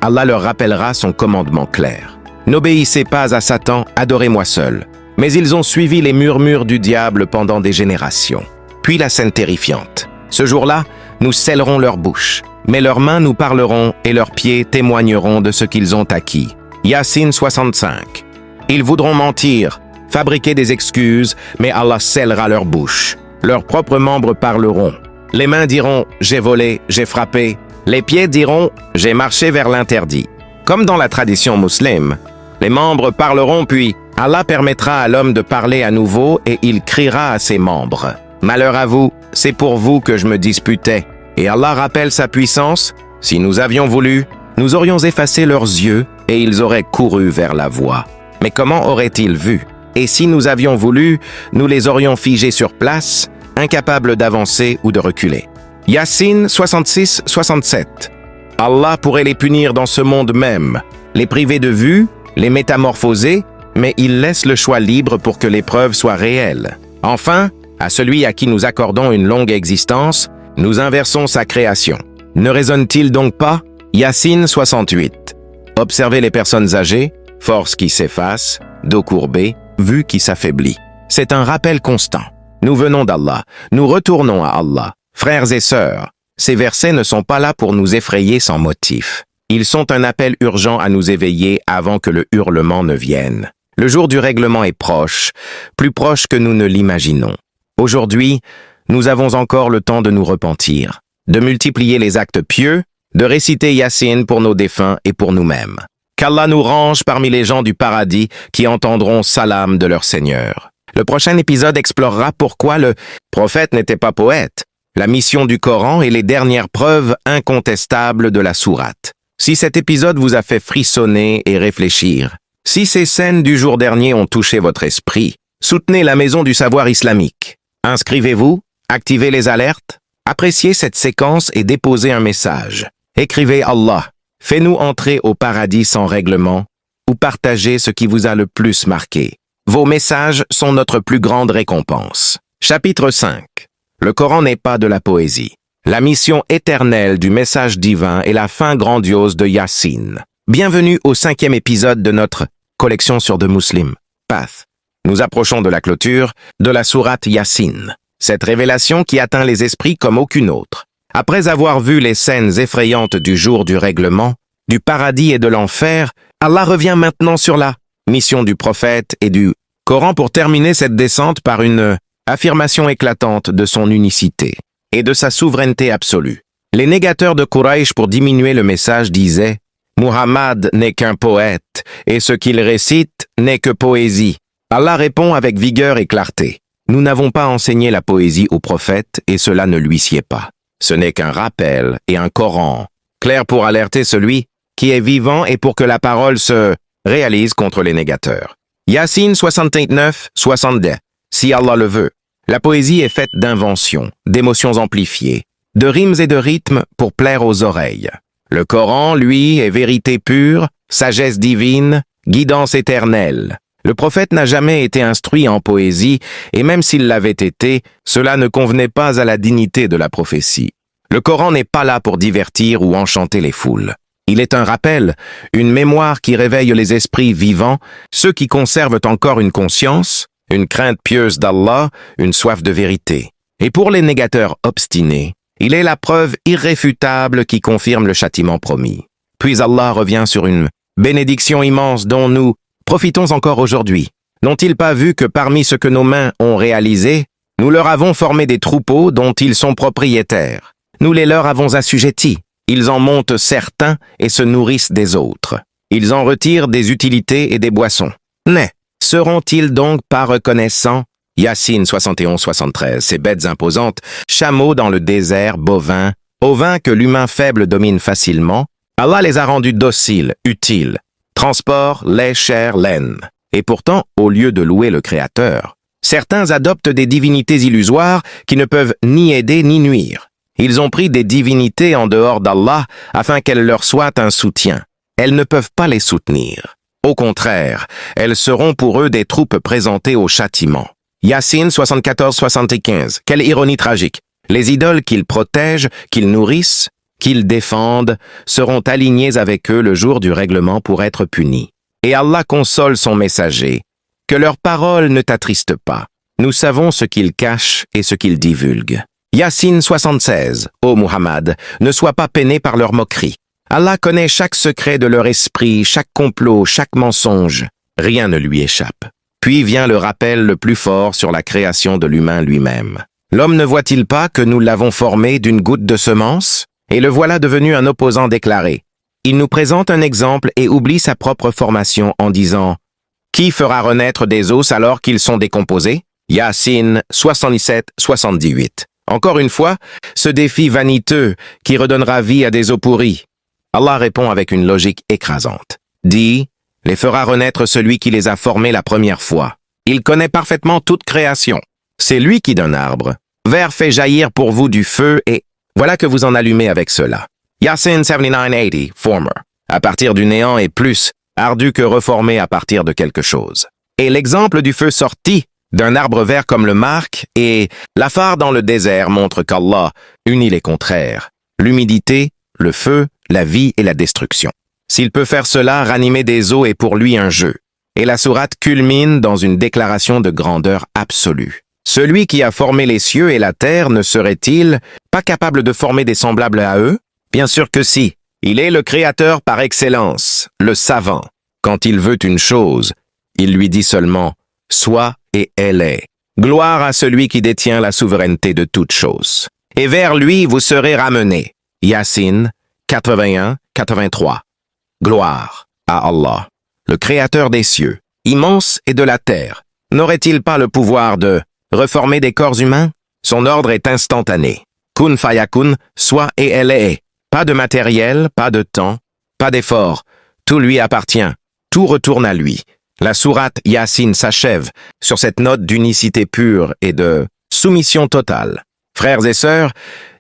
A: Allah leur rappellera son commandement clair. N'obéissez pas à Satan, adorez-moi seul. Mais ils ont suivi les murmures du diable pendant des générations. Puis la scène terrifiante. Ce jour-là, nous scellerons leur bouche, mais leurs mains nous parleront et leurs pieds témoigneront de ce qu'ils ont acquis. Yassine 65. Ils voudront mentir, fabriquer des excuses, mais Allah scellera leur bouche. Leurs propres membres parleront. Les mains diront « j'ai volé, j'ai frappé ». Les pieds diront « j'ai marché vers l'interdit ». Comme dans la tradition musulmane, les membres parleront puis Allah permettra à l'homme de parler à nouveau et il criera à ses membres. Malheur à vous, c'est pour vous que je me disputais. Et Allah rappelle sa puissance. Si nous avions voulu, nous aurions effacé leurs yeux et ils auraient couru vers la voie. Mais comment auraient-ils vu? Et si nous avions voulu, nous les aurions figés sur place, incapables d'avancer ou de reculer. Yassine 66-67. Allah pourrait les punir dans ce monde même, les priver de vue, les métamorphoser, mais il laisse le choix libre pour que l'épreuve soit réelle. Enfin, à celui à qui nous accordons une longue existence, nous inversons sa création. Ne résonne-t-il donc pas? Yassine 68. Observez les personnes âgées, force qui s'efface, dos courbé, vue qui s'affaiblit. C'est un rappel constant. Nous venons d'Allah, nous retournons à Allah. Frères et sœurs, ces versets ne sont pas là pour nous effrayer sans motif. Ils sont un appel urgent à nous éveiller avant que le hurlement ne vienne. Le jour du règlement est proche, plus proche que nous ne l'imaginons. Aujourd'hui, nous avons encore le temps de nous repentir, de multiplier les actes pieux, de réciter Yassine pour nos défunts et pour nous-mêmes. Qu'Allah nous range parmi les gens du paradis qui entendront salam de leur Seigneur. Le prochain épisode explorera pourquoi le prophète n'était pas poète, la mission du Coran et les dernières preuves incontestables de la sourate. Si cet épisode vous a fait frissonner et réfléchir, si ces scènes du jour dernier ont touché votre esprit, soutenez la Maison du Savoir Islamique. Inscrivez-vous, activez les alertes, appréciez cette séquence et déposez un message. Écrivez Allah, fais-nous entrer au paradis sans règlement, ou partagez ce qui vous a le plus marqué. Vos messages sont notre plus grande récompense. Chapitre 5. Le Coran n'est pas de la poésie. La mission éternelle du message divin est la fin grandiose de Yassine. Bienvenue au 5e épisode de notre collection sur The Muslim Path. Nous approchons de la clôture de la sourate Yassine. Cette révélation qui atteint les esprits comme aucune autre. Après avoir vu les scènes effrayantes du jour du règlement, du paradis et de l'enfer, Allah revient maintenant sur la mission du prophète et du Coran pour terminer cette descente par une affirmation éclatante de son unicité et de sa souveraineté absolue. Les négateurs de Quraysh pour diminuer le message disaient « Muhammad n'est qu'un poète et ce qu'il récite n'est que poésie. Allah répond avec vigueur et clarté. Nous n'avons pas enseigné la poésie au prophète et cela ne lui sied pas. Ce n'est qu'un rappel et un Coran, clair pour alerter celui qui est vivant et pour que la parole se réalise contre les négateurs. Yassine 69, 62. Si Allah le veut. La poésie est faite d'inventions, d'émotions amplifiées, de rimes et de rythmes pour plaire aux oreilles. Le Coran, lui, est vérité pure, sagesse divine, guidance éternelle. Le prophète n'a jamais été instruit en poésie, et même s'il l'avait été, cela ne convenait pas à la dignité de la prophétie. Le Coran n'est pas là pour divertir ou enchanter les foules. Il est un rappel, une mémoire qui réveille les esprits vivants, ceux qui conservent encore une conscience, une crainte pieuse d'Allah, une soif de vérité. Et pour les négateurs obstinés, il est la preuve irréfutable qui confirme le châtiment promis. Puis Allah revient sur une bénédiction immense dont nous profitons encore aujourd'hui. N'ont-ils pas vu que parmi ce que nos mains ont réalisé, nous leur avons formé des troupeaux dont ils sont propriétaires. Nous les leur avons assujettis. Ils en montent certains et se nourrissent des autres. Ils en retirent des utilités et des boissons. Mais seront-ils donc pas reconnaissants? Yassine 71-73, ces bêtes imposantes, chameaux dans le désert, bovins, ovins que l'humain faible domine facilement, Allah les a rendus dociles, utiles. Transport, lait, chair, laine. Et pourtant, au lieu de louer le Créateur, certains adoptent des divinités illusoires qui ne peuvent ni aider ni nuire. Ils ont pris des divinités en dehors d'Allah afin qu'elles leur soient un soutien. Elles ne peuvent pas les soutenir. Au contraire, elles seront pour eux des troupes présentées au châtiment. Yassine 74-75, quelle ironie tragique. Les idoles qu'ils protègent, qu'ils nourrissent, qu'ils défendent, seront alignées avec eux le jour du règlement pour être punis. Et Allah console son messager. Que leurs paroles ne t'attristent pas. Nous savons ce qu'ils cachent et ce qu'ils divulguent. Yassine 76, ô Muhammad, ne sois pas peiné par leur moquerie. Allah connaît chaque secret de leur esprit, chaque complot, chaque mensonge. Rien ne lui échappe. Puis vient le rappel le plus fort sur la création de l'humain lui-même. L'homme ne voit-il pas que nous l'avons formé d'une goutte de semence? Et le voilà devenu un opposant déclaré. Il nous présente un exemple et oublie sa propre formation en disant « Qui fera renaître des os alors qu'ils sont décomposés ?» Yassine 77-78. Encore une fois, ce défi vaniteux qui redonnera vie à des os pourris. Allah répond avec une logique écrasante. Dit, les fera renaître celui qui les a formés la première fois. Il connaît parfaitement toute création. C'est lui qui d'un arbre. Vert fait jaillir pour vous du feu et voilà que vous en allumez avec cela. Yassine 79-80, former. À partir du néant est plus ardu que reformer à partir de quelque chose. Et l'exemple du feu sorti d'un arbre vert comme le marque et la phare dans le désert montre qu'Allah unit les contraires. L'humidité, le feu, la vie et la destruction. S'il peut faire cela, ranimer des eaux est pour lui un jeu. Et la sourate culmine dans une déclaration de grandeur absolue. Celui qui a formé les cieux et la terre ne serait-il pas capable de former des semblables à eux? Bien sûr que si. Il est le créateur par excellence, le savant. Quand il veut une chose, il lui dit seulement « Sois et elle est ». Gloire à celui qui détient la souveraineté de toutes choses. Et vers lui vous serez ramenés. Yassine 81-83. Gloire à Allah, le créateur des cieux, immense et de la terre. N'aurait-il pas le pouvoir de reformer des corps humains? Son ordre est instantané. Kun fayakun, soit et elle est. Pas de matériel, pas de temps, pas d'effort. Tout lui appartient. Tout retourne à lui. La sourate Yassine s'achève sur cette note d'unicité pure et de soumission totale. Frères et sœurs,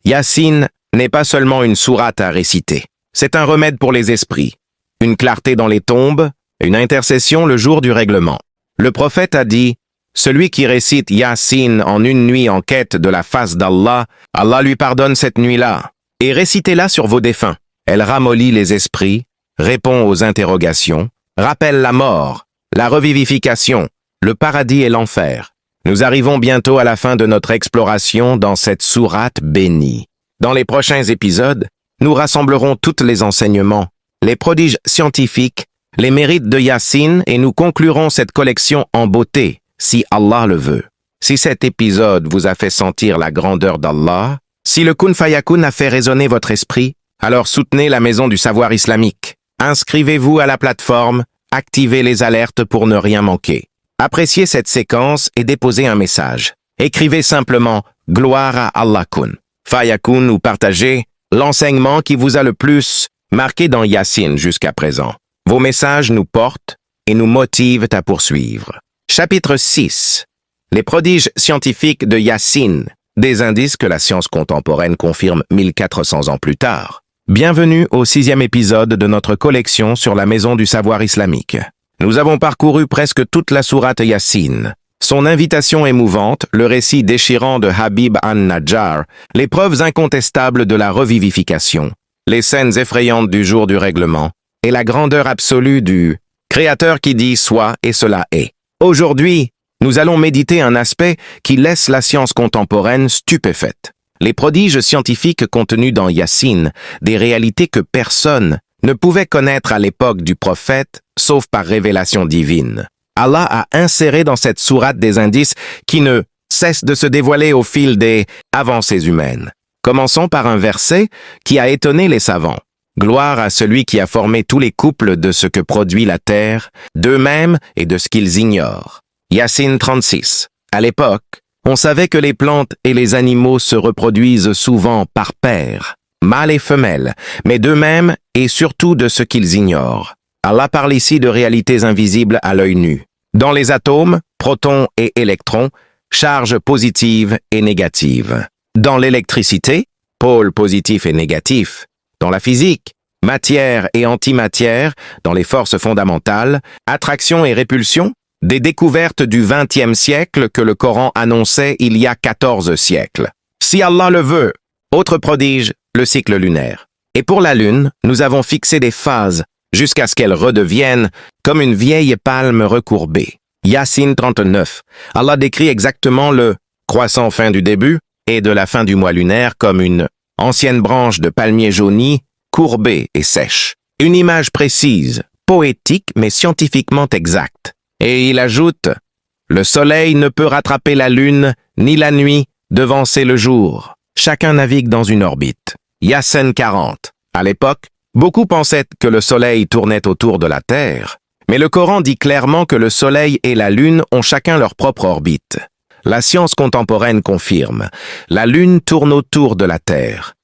A: Yassine n'est pas seulement une sourate à réciter. C'est un remède pour les esprits, une clarté dans les tombes, une intercession le jour du règlement. Le prophète a dit, « Celui qui récite Yassine en une nuit en quête de la face d'Allah, Allah lui pardonne cette nuit-là. Et récitez-la sur vos défunts. Elle ramollit les esprits, répond aux interrogations, rappelle la mort, la revivification, le paradis et l'enfer. Nous arrivons bientôt à la fin de notre exploration dans cette sourate bénie. Dans les prochains épisodes, nous rassemblerons tous les enseignements, les prodiges scientifiques, les mérites de Yassine et nous conclurons cette collection en beauté, si Allah le veut. Si cet épisode vous a fait sentir la grandeur d'Allah, si le Kun Fayakun a fait résonner votre esprit, alors soutenez la Maison du Savoir Islamique. Inscrivez-vous à la plateforme, activez les alertes pour ne rien manquer. Appréciez cette séquence et déposez un message. Écrivez simplement « Gloire à Allah Kun ». Fayakun ou partagez l'enseignement qui vous a le plus marqué dans Yassine jusqu'à présent. Vos messages nous portent et nous motivent à poursuivre. Chapitre 6. Les prodiges scientifiques de Yassine, des indices que la science contemporaine confirme 1400 ans plus tard. Bienvenue au 6e épisode de notre collection sur la Maison du Savoir Islamique. Nous avons parcouru presque toute la sourate Yassine. Son invitation émouvante, le récit déchirant de Habib an-Najjar, les preuves incontestables de la revivification, les scènes effrayantes du jour du règlement et la grandeur absolue du Créateur qui dit « soit » et cela est. Aujourd'hui, nous allons méditer un aspect qui laisse la science contemporaine stupéfaite. Les prodiges scientifiques contenus dans Yassine, des réalités que personne ne pouvait connaître à l'époque du prophète, sauf par révélation divine. Allah a inséré dans cette sourate des indices qui ne cessent de se dévoiler au fil des avancées humaines. Commençons par un verset qui a étonné les savants. Gloire à celui qui a formé tous les couples de ce que produit la terre, d'eux-mêmes et de ce qu'ils ignorent. Yassine 36. À l'époque, on savait que les plantes et les animaux se reproduisent souvent par paires, mâles et femelles, mais d'eux-mêmes et surtout de ce qu'ils ignorent. Allah parle ici de réalités invisibles à l'œil nu. Dans les atomes, protons et électrons, charges positives et négatives. Dans l'électricité, pôles positifs et négatifs. Dans la physique, matière et antimatière. Dans les forces fondamentales, attraction et répulsion. Des découvertes du XXe siècle que le Coran annonçait il y a 14 siècles. Si Allah le veut, autre prodige, le cycle lunaire. Et pour la Lune, nous avons fixé des phases jusqu'à ce qu'elle redevienne comme une vieille palme recourbée. Yassine 39. Allah décrit exactement le croissant fin du début et de la fin du mois lunaire comme une ancienne branche de palmier jauni, courbée et sèche. Une image précise, poétique mais scientifiquement exacte. Et il ajoute « Le soleil ne peut rattraper la lune, ni la nuit devancer le jour. Chacun navigue dans une orbite. » Yassine 40. À l'époque, beaucoup pensaient que le soleil tournait autour de la Terre, mais le Coran dit clairement que le soleil et la lune ont chacun leur propre orbite. La science contemporaine confirme. La lune tourne autour de la Terre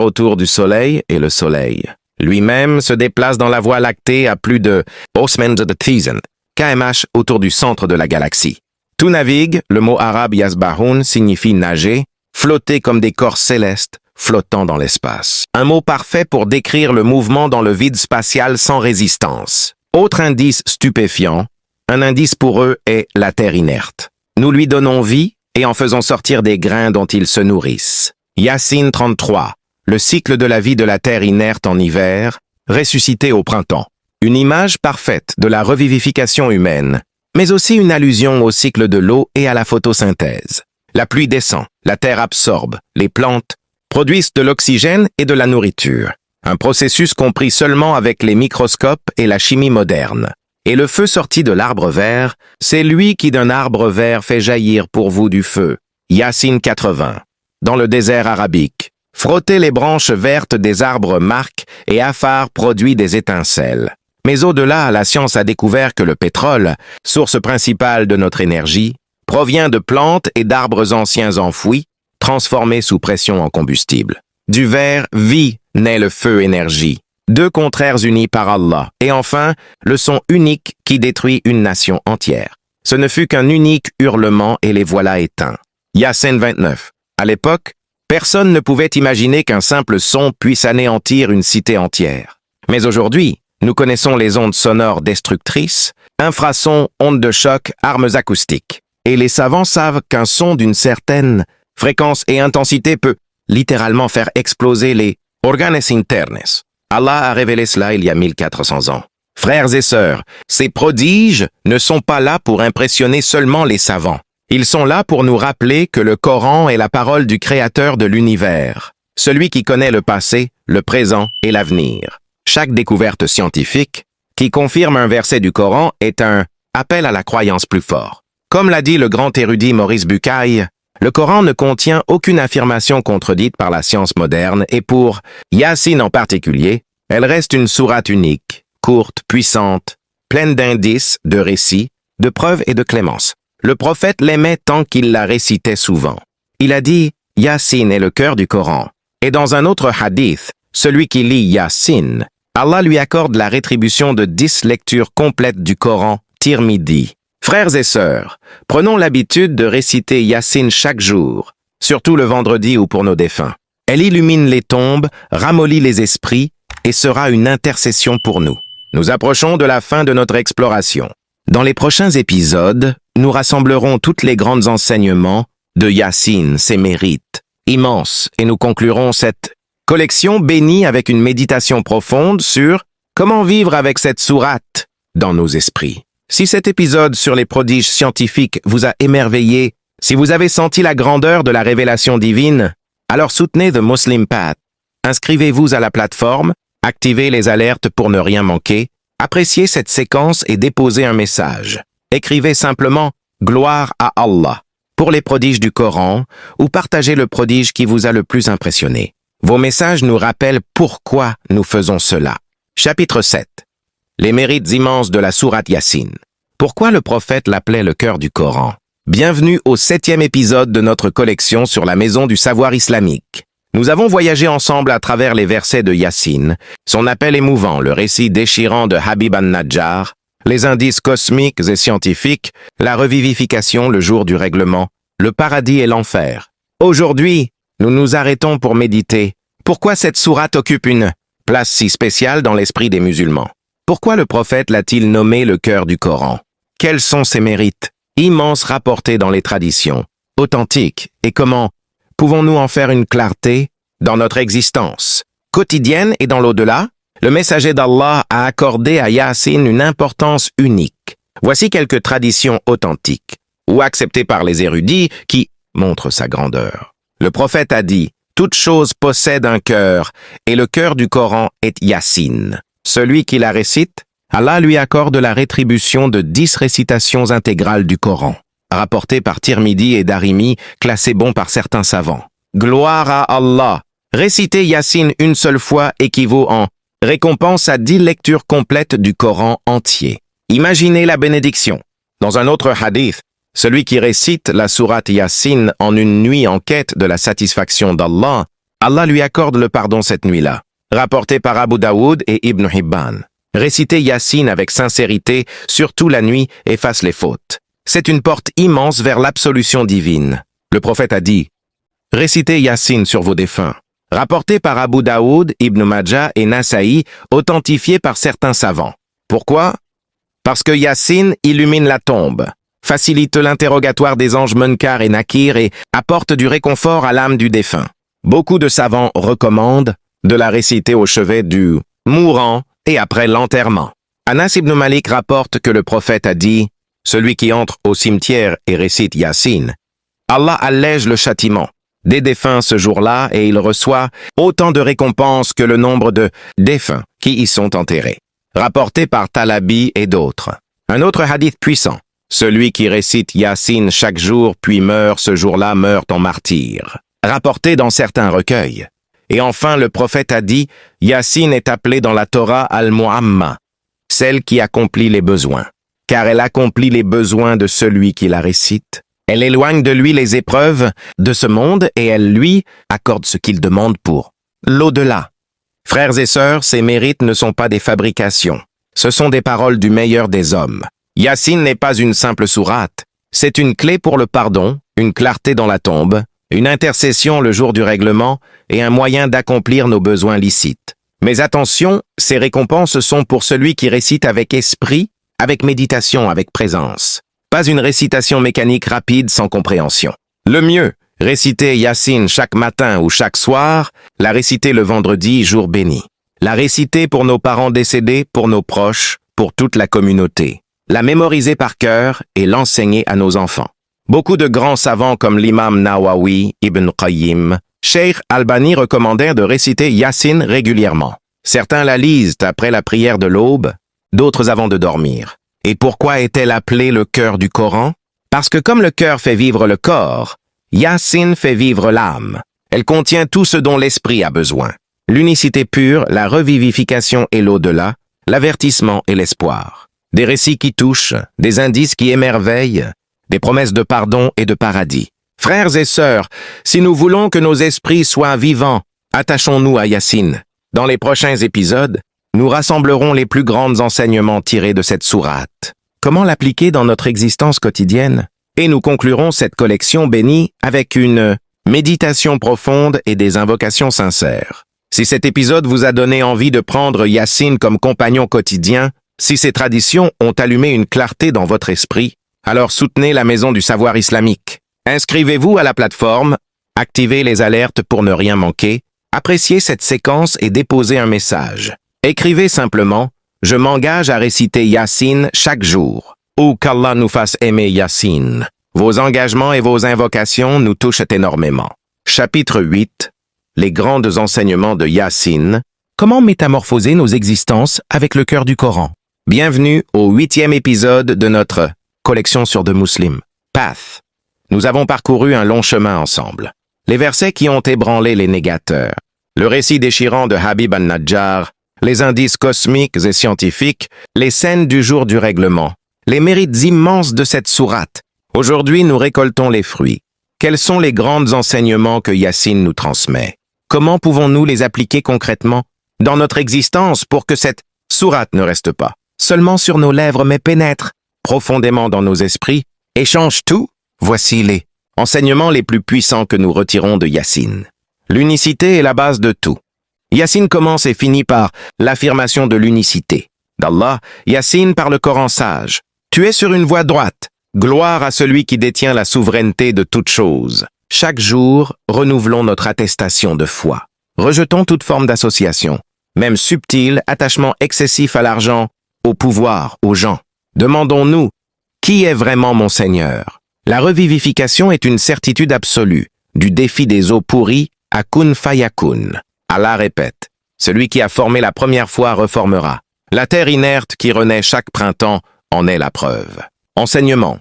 A: autour du soleil et le soleil lui-même se déplace dans la Voie lactée à plus de km autour du centre de la galaxie. Tout navigue, le mot arabe yasbahoun signifie nager, flotter comme des corps célestes, flottant dans l'espace. Un mot parfait pour décrire le mouvement dans le vide spatial sans résistance. Autre indice stupéfiant, un indice pour eux est la Terre inerte. Nous lui donnons vie et en faisons sortir des grains dont ils se nourrissent. Yassine 33. Le cycle de la vie de la Terre inerte en hiver, ressuscité au printemps. Une image parfaite de la revivification humaine, mais aussi une allusion au cycle de l'eau et à la photosynthèse. La pluie descend, la terre absorbe, les plantes produisent de l'oxygène et de la nourriture. Un processus compris seulement avec les microscopes et la chimie moderne. Et le feu sorti de l'arbre vert, c'est lui qui d'un arbre vert fait jaillir pour vous du feu. Yassine 80. Dans le désert arabique, frottez les branches vertes des arbres marques et Afar produit des étincelles. Mais au-delà, la science a découvert que le pétrole, source principale de notre énergie, provient de plantes et d'arbres anciens enfouis, transformés sous pression en combustible. Du verre, vie, naît le feu énergie. Deux contraires unis par Allah. Et enfin, le son unique qui détruit une nation entière. Ce ne fut qu'un unique hurlement et les voilà éteints. Yassine 29. À l'époque, personne ne pouvait imaginer qu'un simple son puisse anéantir une cité entière. Mais aujourd'hui, nous connaissons les ondes sonores destructrices, infrasons, ondes de choc, armes acoustiques. Et les savants savent qu'un son d'une certaine fréquence et intensité peut littéralement faire exploser les organes internes. Allah a révélé cela il y a 1400 ans. Frères et sœurs, ces prodiges ne sont pas là pour impressionner seulement les savants. Ils sont là pour nous rappeler que le Coran est la parole du Créateur de l'univers, celui qui connaît le passé, le présent et l'avenir. Chaque découverte scientifique qui confirme un verset du Coran est un appel à la croyance plus fort. Comme l'a dit le grand érudit Maurice Bucaille, le Coran ne contient aucune affirmation contredite par la science moderne et pour Yassine en particulier, elle reste une sourate unique, courte, puissante, pleine d'indices, de récits de preuve et de clémence. Le prophète l'aimait tant qu'il la récitait souvent. Il a dit « Yassine est le cœur du Coran ». Et dans un autre hadith, celui qui lit Yassine, Allah lui accorde la rétribution de 10 lectures complètes du Coran, Tirmidhi. Frères et sœurs, prenons l'habitude de réciter Yassine chaque jour, surtout le vendredi ou pour nos défunts. Elle illumine les tombes, ramollit les esprits et sera une intercession pour nous. Nous approchons de la fin de notre exploration. Dans les prochains épisodes, nous rassemblerons toutes les grands enseignements de Yassine, ses mérites immenses, et nous conclurons cette collection bénie avec une méditation profonde sur comment vivre avec cette sourate dans nos esprits. Si cet épisode sur les prodiges scientifiques vous a émerveillé, si vous avez senti la grandeur de la révélation divine, alors soutenez The Muslim Path. Inscrivez-vous à la plateforme, activez les alertes pour ne rien manquer, appréciez cette séquence et déposez un message. Écrivez simplement « Gloire à Allah » pour les prodiges du Coran ou partagez le prodige qui vous a le plus impressionné. Vos messages nous rappellent pourquoi nous faisons cela. Chapitre 7. Les mérites immenses de la sourate Yassine. Pourquoi le prophète l'appelait le cœur du Coran? Bienvenue au 7e épisode de notre collection sur la maison du savoir islamique. Nous avons voyagé ensemble à travers les versets de Yassine, son appel émouvant, le récit déchirant de Habib an-Najjar, les indices cosmiques et scientifiques, la revivification le jour du règlement, le paradis et l'enfer. Aujourd'hui, nous nous arrêtons pour méditer. Pourquoi cette sourate occupe une place si spéciale dans l'esprit des musulmans? Pourquoi le prophète l'a-t-il nommé le cœur du Coran? Quels sont ses mérites, immenses rapportés dans les traditions, authentiques, et comment pouvons-nous en faire une clarté dans notre existence quotidienne et dans l'au-delà? Le messager d'Allah a accordé à Yassine une importance unique. Voici quelques traditions authentiques, ou acceptées par les érudits, qui montrent sa grandeur. Le prophète a dit « Toute chose possède un cœur, et le cœur du Coran est Yassine. Celui qui la récite, Allah lui accorde la rétribution de 10 récitations intégrales du Coran. » Rapporté par Tirmidhi et Darimi, classé bon par certains savants. Gloire à Allah! Réciter Yassine une seule fois équivaut en récompense à 10 lectures complètes du Coran entier. Imaginez la bénédiction. Dans un autre hadith, celui qui récite la sourate Yassine en une nuit en quête de la satisfaction d'Allah, Allah lui accorde le pardon cette nuit-là. Rapporté par Abu Daoud et Ibn Hibban. Réciter Yassine avec sincérité, surtout la nuit, efface les fautes. C'est une porte immense vers l'absolution divine. Le prophète a dit « Récitez Yassine sur vos défunts ». Rapporté par Abu Daoud, Ibn Majah et Nasaï, authentifié par certains savants. Pourquoi? Parce que Yassine illumine la tombe, facilite l'interrogatoire des anges Munkar et Nakir et apporte du réconfort à l'âme du défunt. Beaucoup de savants recommandent de la réciter au chevet du mourant et après l'enterrement. Anas ibn Malik rapporte que le prophète a dit « Celui qui entre au cimetière et récite Yassine, Allah allège le châtiment des défunts ce jour-là et il reçoit autant de récompenses que le nombre de défunts qui y sont enterrés. » Rapporté par Talabi et d'autres. Un autre hadith puissant. Celui qui récite Yassine chaque jour puis meurt ce jour-là meurt en martyr. Rapporté dans certains recueils. Et enfin, le prophète a dit, Yassine est appelée dans la Torah al-Mu'amma, celle qui accomplit les besoins. Car elle accomplit les besoins de celui qui la récite. Elle éloigne de lui les épreuves de ce monde et elle lui accorde ce qu'il demande pour l'au-delà. Frères et sœurs, ces mérites ne sont pas des fabrications. Ce sont des paroles du meilleur des hommes. Yassine n'est pas une simple sourate. C'est une clé pour le pardon, une clarté dans la tombe, une intercession le jour du règlement et un moyen d'accomplir nos besoins licites. Mais attention, ces récompenses sont pour celui qui récite avec esprit, avec méditation, avec présence. Pas une récitation mécanique rapide sans compréhension. Le mieux, réciter Yassine chaque matin ou chaque soir, la réciter le vendredi, jour béni. La réciter pour nos parents décédés, pour nos proches, pour toute la communauté. La mémoriser par cœur et l'enseigner à nos enfants. Beaucoup de grands savants comme l'imam Nawawi, Ibn Qayyim, Cheikh Albani recommandèrent de réciter Yassine régulièrement. Certains la lisent après la prière de l'aube, d'autres avant de dormir. Et pourquoi est-elle appelée le cœur du Coran? Parce que comme le cœur fait vivre le corps, Yassine fait vivre l'âme. Elle contient tout ce dont l'esprit a besoin. L'unicité pure, la revivification et l'au-delà, l'avertissement et l'espoir. Des récits qui touchent, des indices qui émerveillent, des promesses de pardon et de paradis. Frères et sœurs, si nous voulons que nos esprits soient vivants, attachons-nous à Yassine. Dans les prochains épisodes, nous rassemblerons les plus grands enseignements tirés de cette sourate. Comment l'appliquer dans notre existence quotidienne? Et nous conclurons cette collection bénie avec une méditation profonde et des invocations sincères. Si cet épisode vous a donné envie de prendre Yassine comme compagnon quotidien, si ces traditions ont allumé une clarté dans votre esprit, alors soutenez la Maison du Savoir Islamique. Inscrivez-vous à la plateforme, activez les alertes pour ne rien manquer, appréciez cette séquence et déposez un message. Écrivez simplement « Je m'engage à réciter Yassine chaque jour » ou « Qu'Allah nous fasse aimer Yassine ». Vos engagements et vos invocations nous touchent énormément. Chapitre 8. Les grands enseignements de Yassine. Comment métamorphoser nos existences avec le cœur du Coran? Bienvenue au 8e épisode de notre collection sur The Muslim Path. Nous avons parcouru un long chemin ensemble. Les versets qui ont ébranlé les négateurs, le récit déchirant de Habib an-Najjar, les indices cosmiques et scientifiques, les scènes du jour du règlement, les mérites immenses de cette sourate. Aujourd'hui, nous récoltons les fruits. Quels sont les grands enseignements que Yassine nous transmet? Comment pouvons-nous les appliquer concrètement dans notre existence pour que cette sourate ne reste pas seulement sur nos lèvres mais pénètre profondément dans nos esprits et change tout? Voici les enseignements les plus puissants que nous retirons de Yassine. L'unicité est la base de tout. Yassine commence et finit par l'affirmation de l'unicité d'Allah. Yassine par le Coran sage. Tu es sur une voie droite. Gloire à celui qui détient la souveraineté de toutes choses. Chaque jour, renouvelons notre attestation de foi. Rejetons toute forme d'association, même subtile, attachement excessif à l'argent, au pouvoir, aux gens. Demandons-nous, qui est vraiment mon Seigneur? La revivification est une certitude absolue, du défi des eaux pourries à kun fayakun. Allah répète, celui qui a formé la première fois reformera. La terre inerte qui renaît chaque printemps en est la preuve. Enseignement.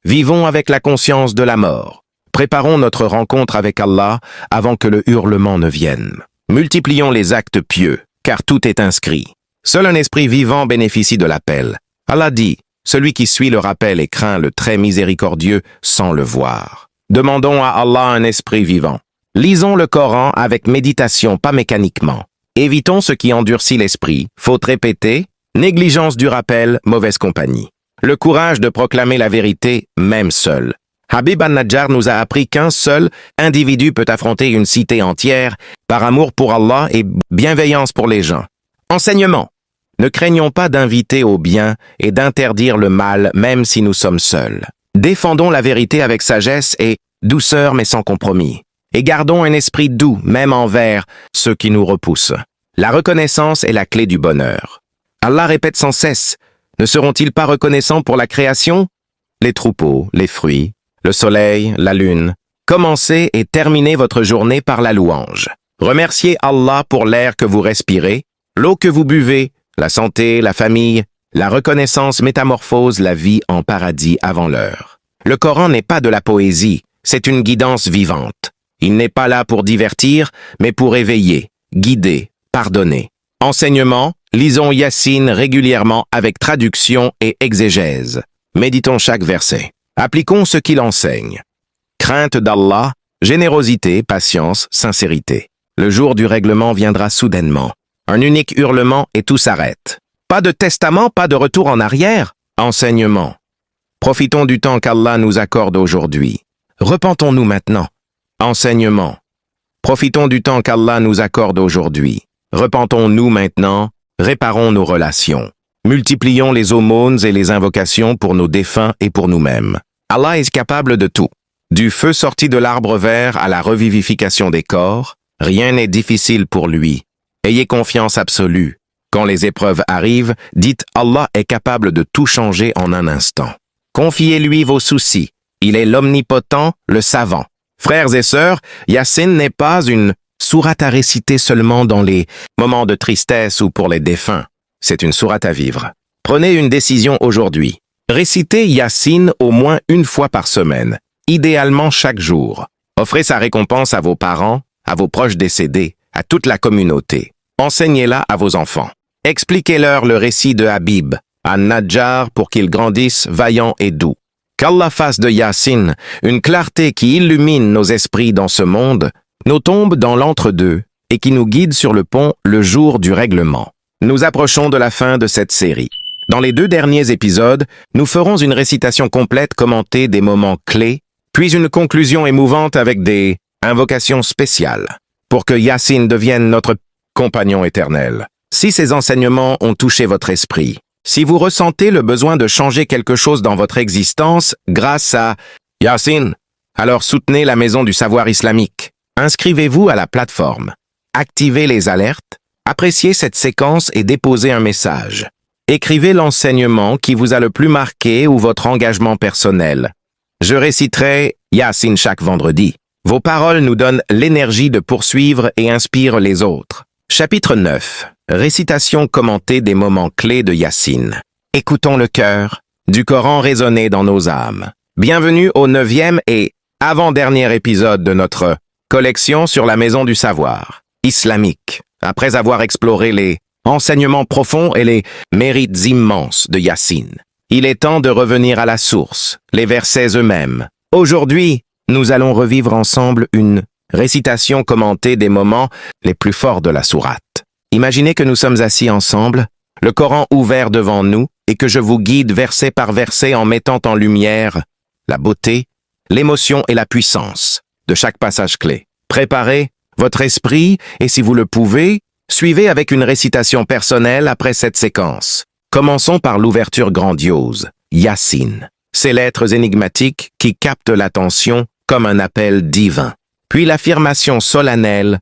A: Vivons avec la conscience de la mort. Préparons notre rencontre avec Allah avant que le hurlement ne vienne. Multiplions les actes pieux, car tout est inscrit. Seul un esprit vivant bénéficie de l'appel. Allah dit, celui qui suit le rappel et craint le très miséricordieux sans le voir. Demandons à Allah un esprit vivant. Lisons le Coran avec méditation, pas mécaniquement. Évitons ce qui endurcit l'esprit, faute répétée, négligence du rappel, mauvaise compagnie. Le courage de proclamer la vérité, même seul. Habib an-Najjar nous a appris qu'un seul individu peut affronter une cité entière par amour pour Allah et bienveillance pour les gens. Enseignement. Ne craignons pas d'inviter au bien et d'interdire le mal même si nous sommes seuls. Défendons la vérité avec sagesse et douceur mais sans compromis. Et gardons un esprit doux même envers ceux qui nous repoussent. La reconnaissance est la clé du bonheur. Allah répète sans cesse, ne seront-ils pas reconnaissants pour la création? Les troupeaux, les fruits, le soleil, la lune. Commencez et terminez votre journée par la louange. Remerciez Allah pour l'air que vous respirez, l'eau que vous buvez, la santé, la famille. La reconnaissance métamorphose la vie en paradis avant l'heure. Le Coran n'est pas de la poésie, c'est une guidance vivante. Il n'est pas là pour divertir, mais pour éveiller, guider, pardonner. Enseignement, lisons Yassine régulièrement avec traduction et exégèse. Méditons chaque verset. Appliquons ce qu'il enseigne. Crainte d'Allah, générosité, patience, sincérité. Le jour du règlement viendra soudainement. Un unique hurlement et tout s'arrête. Pas de testament, pas de retour en arrière. Enseignement. Profitons du temps qu'Allah nous accorde aujourd'hui. Repentons-nous maintenant. Enseignement. Profitons du temps qu'Allah nous accorde aujourd'hui. Repentons-nous maintenant, réparons nos relations. Multiplions les aumônes et les invocations pour nos défunts et pour nous-mêmes. Allah est capable de tout. Du feu sorti de l'arbre vert à la revivification des corps, rien n'est difficile pour lui. Ayez confiance absolue. Quand les épreuves arrivent, dites Allah est capable de tout changer en un instant. Confiez-lui vos soucis. Il est l'omnipotent, le savant. Frères et sœurs, Yassine n'est pas une sourate à réciter seulement dans les moments de tristesse ou pour les défunts. C'est une sourate à vivre. Prenez une décision aujourd'hui. Récitez Yassine au moins une fois par semaine, idéalement chaque jour. Offrez sa récompense à vos parents, à vos proches décédés, à toute la communauté. Enseignez-la à vos enfants. Expliquez-leur le récit de Habib, An-Najjar pour qu'il grandisse vaillant et doux. Qu'Allah fasse de Yassine une clarté qui illumine nos esprits dans ce monde, nos tombes dans l'entre-deux et qui nous guide sur le pont le jour du règlement. Nous approchons de la fin de cette série. Dans les 2 derniers épisodes, nous ferons une récitation complète commentée des moments clés, puis une conclusion émouvante avec des invocations spéciales, pour que Yassine devienne notre compagnon éternel. Si ces enseignements ont touché votre esprit, si vous ressentez le besoin de changer quelque chose dans votre existence grâce à Yassine, alors soutenez la Maison du Savoir Islamique. Inscrivez-vous à la plateforme, activez les alertes, appréciez cette séquence et déposez un message. Écrivez l'enseignement qui vous a le plus marqué ou votre engagement personnel. Je réciterai Yassine chaque vendredi. Vos paroles nous donnent l'énergie de poursuivre et inspirent les autres. Chapitre 9. Récitation commentée des moments clés de Yassine. Écoutons le cœur du Coran résonner dans nos âmes. Bienvenue au 9e et avant-dernier épisode de notre collection sur la Maison du Savoir Islamique. Après avoir exploré les enseignements profonds et les mérites immenses de Yassine, il est temps de revenir à la source, les versets eux-mêmes. Aujourd'hui, nous allons revivre ensemble une récitation commentée des moments les plus forts de la sourate. Imaginez que nous sommes assis ensemble, le Coran ouvert devant nous, et que je vous guide verset par verset en mettant en lumière la beauté, l'émotion et la puissance de chaque passage clé. Préparez votre esprit et si vous le pouvez, suivez avec une récitation personnelle après cette séquence. Commençons par l'ouverture grandiose, Yassine. Ces lettres énigmatiques qui captent l'attention comme un appel divin. Puis l'affirmation solennelle,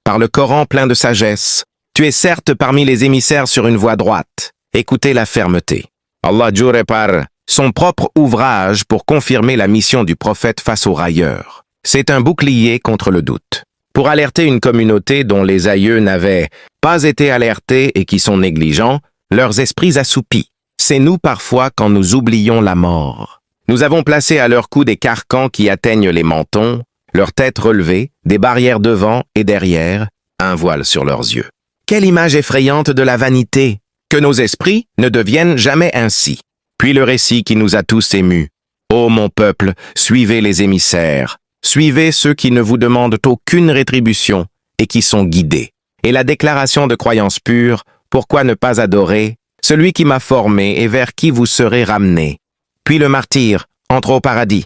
A: par le Coran plein de sagesse. Tu es certes parmi les émissaires sur une voie droite. Écoutez la fermeté. Allah jure par son propre ouvrage pour confirmer la mission du prophète face aux railleurs. C'est un bouclier contre le doute. Pour alerter une communauté dont les aïeux n'avaient pas été alertés et qui sont négligents, leurs esprits assoupis. C'est nous parfois quand nous oublions la mort. Nous avons placé à leur cou des carcans qui atteignent les mentons, leurs têtes relevées, des barrières devant et derrière, un voile sur leurs yeux. Quelle image effrayante de la vanité! Que nos esprits ne deviennent jamais ainsi. Puis le récit qui nous a tous émus. Ô mon peuple, suivez les émissaires. Suivez ceux qui ne vous demandent aucune rétribution et qui sont guidés. Et la déclaration de croyance pure, pourquoi ne pas adorer celui qui m'a formé et vers qui vous serez ramenés. Puis le martyr entre au paradis.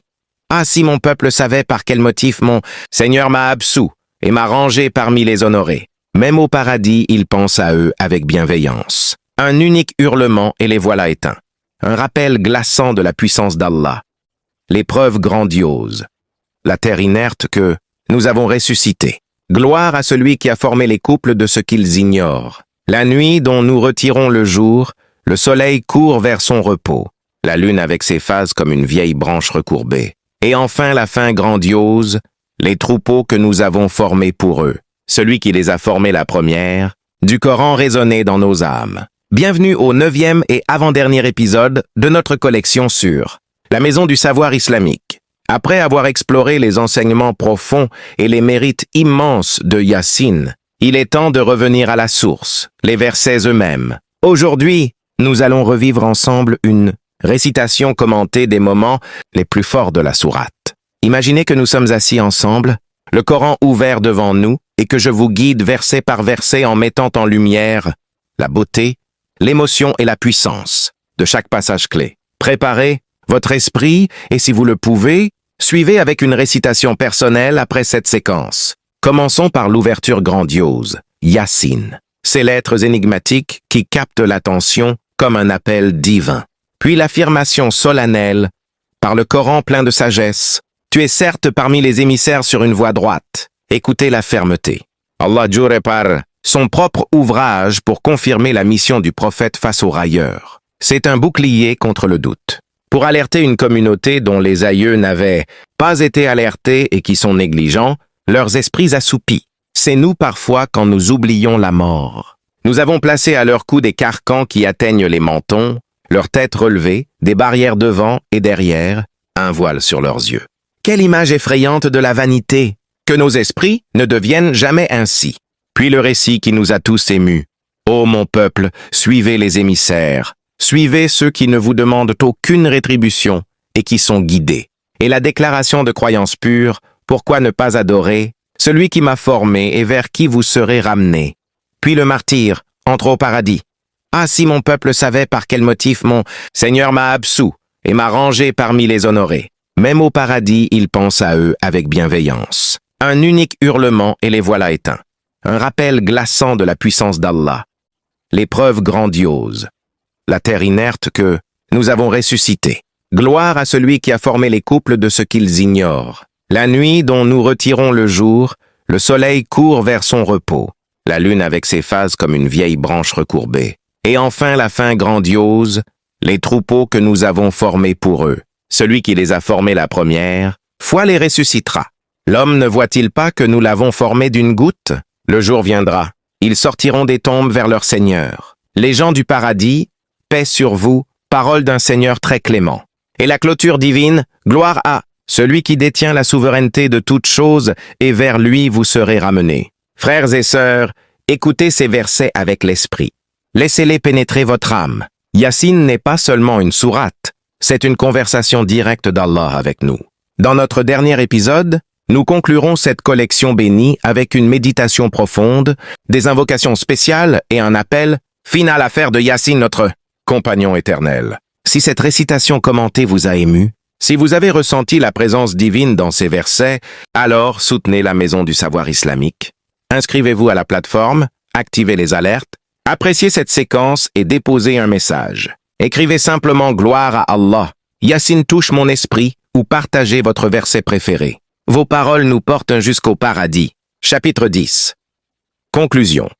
A: Ah, si mon peuple savait par quel motif mon Seigneur m'a absous et m'a rangé parmi les honorés. Même au paradis, il pense à eux avec bienveillance. Un unique hurlement et les voilà éteints. Un rappel glaçant de la puissance d'Allah. L'épreuve grandiose. La terre inerte que nous avons ressuscitée. Gloire à celui qui a formé les couples de ce qu'ils ignorent. La nuit dont nous retirons le jour, le soleil court vers son repos. La lune avec ses phases comme une vieille branche recourbée. Et enfin la fin grandiose, les troupeaux que nous avons formés pour eux. Celui qui les a formés la première, du Coran résonner dans nos âmes. Bienvenue au 9e et avant-dernier épisode de notre collection sur la Maison du Savoir Islamique. Après avoir exploré les enseignements profonds et les mérites immenses de Yassine, il est temps de revenir à la source, les versets eux-mêmes. Aujourd'hui, nous allons revivre ensemble une récitation commentée des moments les plus forts de la sourate. Imaginez que nous sommes assis ensemble, le Coran ouvert devant nous, et que je vous guide verset par verset en mettant en lumière la beauté, l'émotion et la puissance de chaque passage clé. Préparez votre esprit et si vous le pouvez, suivez avec une récitation personnelle après cette séquence. Commençons par l'ouverture grandiose, Yassine. Ces lettres énigmatiques qui captent l'attention comme un appel divin. Puis l'affirmation solennelle, par le Coran plein de sagesse. Tu es certes parmi les émissaires sur une voie droite. Écoutez la fermeté. Allah jure par son propre ouvrage pour confirmer la mission du prophète face aux railleurs. C'est un bouclier contre le doute. Pour alerter une communauté dont les aïeux n'avaient pas été alertés et qui sont négligents, leurs esprits assoupis. C'est nous parfois quand nous oublions la mort. Nous avons placé à leur cou des carcans qui atteignent les mentons, leurs têtes relevées, des barrières devant et derrière, un voile sur leurs yeux. Quelle image effrayante de la vanité! Que nos esprits ne deviennent jamais ainsi. Puis le récit qui nous a tous émus. Ô mon peuple, suivez les émissaires. Suivez ceux qui ne vous demandent aucune rétribution et qui sont guidés. Et la déclaration de croyance pure, pourquoi ne pas adorer celui qui m'a formé et vers qui vous serez ramenés. Puis le martyr entre au paradis. Ah, si mon peuple savait par quel motif mon Seigneur m'a absous et m'a rangé parmi les honorés. Même au paradis, il pense à eux avec bienveillance. Un unique hurlement et les voilà éteints. Un rappel glaçant de la puissance d'Allah. L'épreuve grandiose. La terre inerte que nous avons ressuscitée. Gloire à celui qui a formé les couples de ce qu'ils ignorent. La nuit dont nous retirons le jour, le soleil court vers son repos. La lune avec ses phases comme une vieille branche recourbée. Et enfin la fin grandiose, les troupeaux que nous avons formés pour eux. Celui qui les a formés la première, foi les ressuscitera. L'homme ne voit-il pas que nous l'avons formé d'une goutte? Le jour viendra. Ils sortiront des tombes vers leur Seigneur. Les gens du paradis, paix sur vous, parole d'un Seigneur très clément. Et la clôture divine, gloire à celui qui détient la souveraineté de toutes choses, et vers lui vous serez ramenés. Frères et sœurs, écoutez ces versets avec l'esprit. Laissez-les pénétrer votre âme. Yassine n'est pas seulement une sourate, c'est une conversation directe d'Allah avec nous. Dans notre dernier épisode, nous conclurons cette collection bénie avec une méditation profonde, des invocations spéciales et un appel final à faire de Yassine notre compagnon éternel. Si cette récitation commentée vous a ému, si vous avez ressenti la présence divine dans ces versets, alors soutenez la Maison du Savoir Islamique. Inscrivez-vous à la plateforme, activez les alertes, appréciez cette séquence et déposez un message. Écrivez simplement « Gloire à Allah »,« Yassine touche mon esprit » ou partagez votre verset préféré. Vos paroles nous portent jusqu'au paradis. Chapitre 10. Conclusion.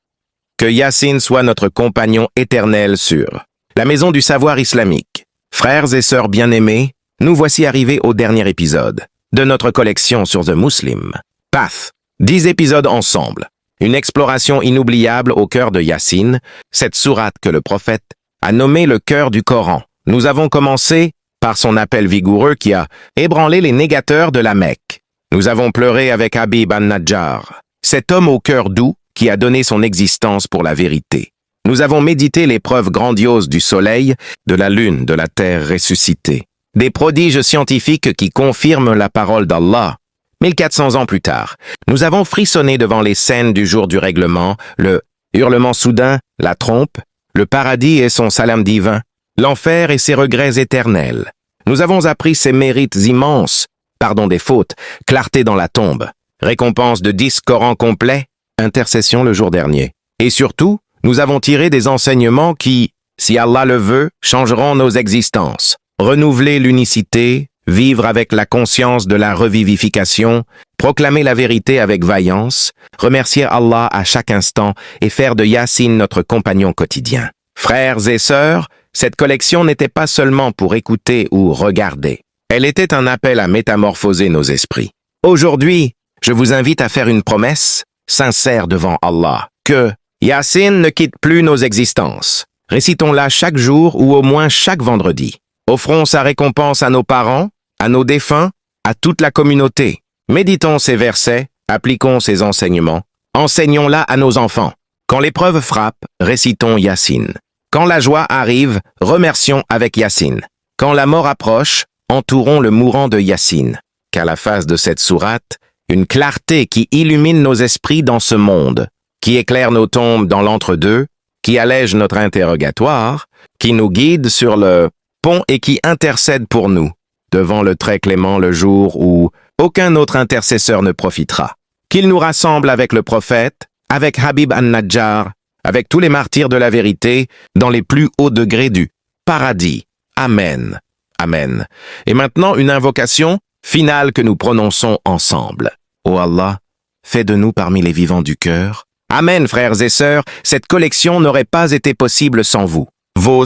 A: Que Yassine soit notre compagnon éternel sur la Maison du Savoir Islamique. Frères et sœurs bien-aimés, nous voici arrivés au dernier épisode de notre collection sur The Muslim Path. 10 épisodes ensemble. Une exploration inoubliable au cœur de Yassine, cette sourate que le prophète a nommée le cœur du Coran. Nous avons commencé par son appel vigoureux qui a ébranlé les négateurs de la Mecque. Nous avons pleuré avec Habib an-Najjar, cet homme au cœur doux qui a donné son existence pour la vérité. Nous avons médité l'épreuve grandiose du soleil, de la lune, de la terre ressuscitée. Des prodiges scientifiques qui confirment la parole d'Allah. 1400 ans plus tard, nous avons frissonné devant les scènes du jour du règlement, le hurlement soudain, la trompe, le paradis et son salam divin, l'enfer et ses regrets éternels. Nous avons appris ses mérites immenses, pardon des fautes, clarté dans la tombe, récompense de 10 Corans complets, intercession le jour dernier. Et surtout, nous avons tiré des enseignements qui, si Allah le veut, changeront nos existences. Renouveler l'unicité, vivre avec la conscience de la revivification, proclamer la vérité avec vaillance, remercier Allah à chaque instant et faire de Yassine notre compagnon quotidien. Frères et sœurs, cette collection n'était pas seulement pour écouter ou regarder. Elle était un appel à métamorphoser nos esprits. Aujourd'hui, je vous invite à faire une promesse sincère devant Allah, que Yassine ne quitte plus nos existences. Récitons-la chaque jour ou au moins chaque vendredi. Offrons sa récompense à nos parents, à nos défunts, à toute la communauté. Méditons ces versets, appliquons ces enseignements, enseignons-la à nos enfants. Quand l'épreuve frappe, récitons Yassine. Quand la joie arrive, remercions avec Yassine. Quand la mort approche, entourons le mourant de Yassine. Qu'à la face de cette sourate, une clarté qui illumine nos esprits dans ce monde, qui éclaire nos tombes dans l'entre-deux, qui allège notre interrogatoire, qui nous guide sur le pont et qui intercède pour nous, devant le très clément le jour où aucun autre intercesseur ne profitera. Qu'il nous rassemble avec le prophète, avec Habib an-Najjar, avec tous les martyrs de la vérité, dans les plus hauts degrés du paradis. Amen. Amen. Et maintenant, une invocation finale que nous prononçons ensemble. Ô Allah, fais de nous parmi les vivants du cœur. Amen, frères et sœurs, cette collection n'aurait pas été possible sans vous. Vos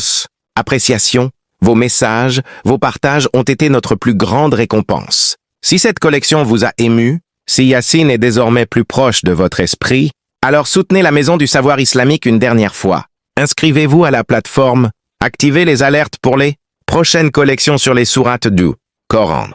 A: appréciations, vos messages, vos partages ont été notre plus grande récompense. Si cette collection vous a ému, si Yassine est désormais plus proche de votre esprit, alors soutenez la Maison du Savoir Islamique une dernière fois. Inscrivez-vous à la plateforme, activez les alertes pour les prochaines collections sur les sourates du Coran.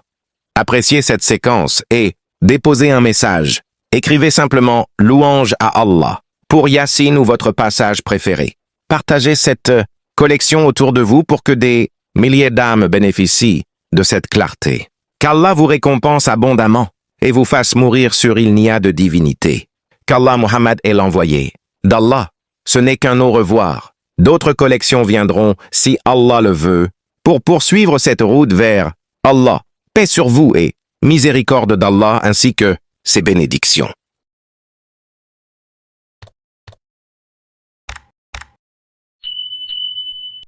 A: Appréciez cette séquence et déposez un message. Écrivez simplement « Louange à Allah » pour Yassine ou votre passage préféré. Partagez cette collection autour de vous pour que des milliers d'âmes bénéficient de cette clarté. Qu'Allah vous récompense abondamment et vous fasse mourir sur il n'y a de divinité. Qu'Allah Muhammad est l'envoyé d'Allah. Ce n'est qu'un au revoir. D'autres collections viendront, si Allah le veut, pour poursuivre cette route vers Allah. Paix sur vous et miséricorde d'Allah ainsi que ses bénédictions.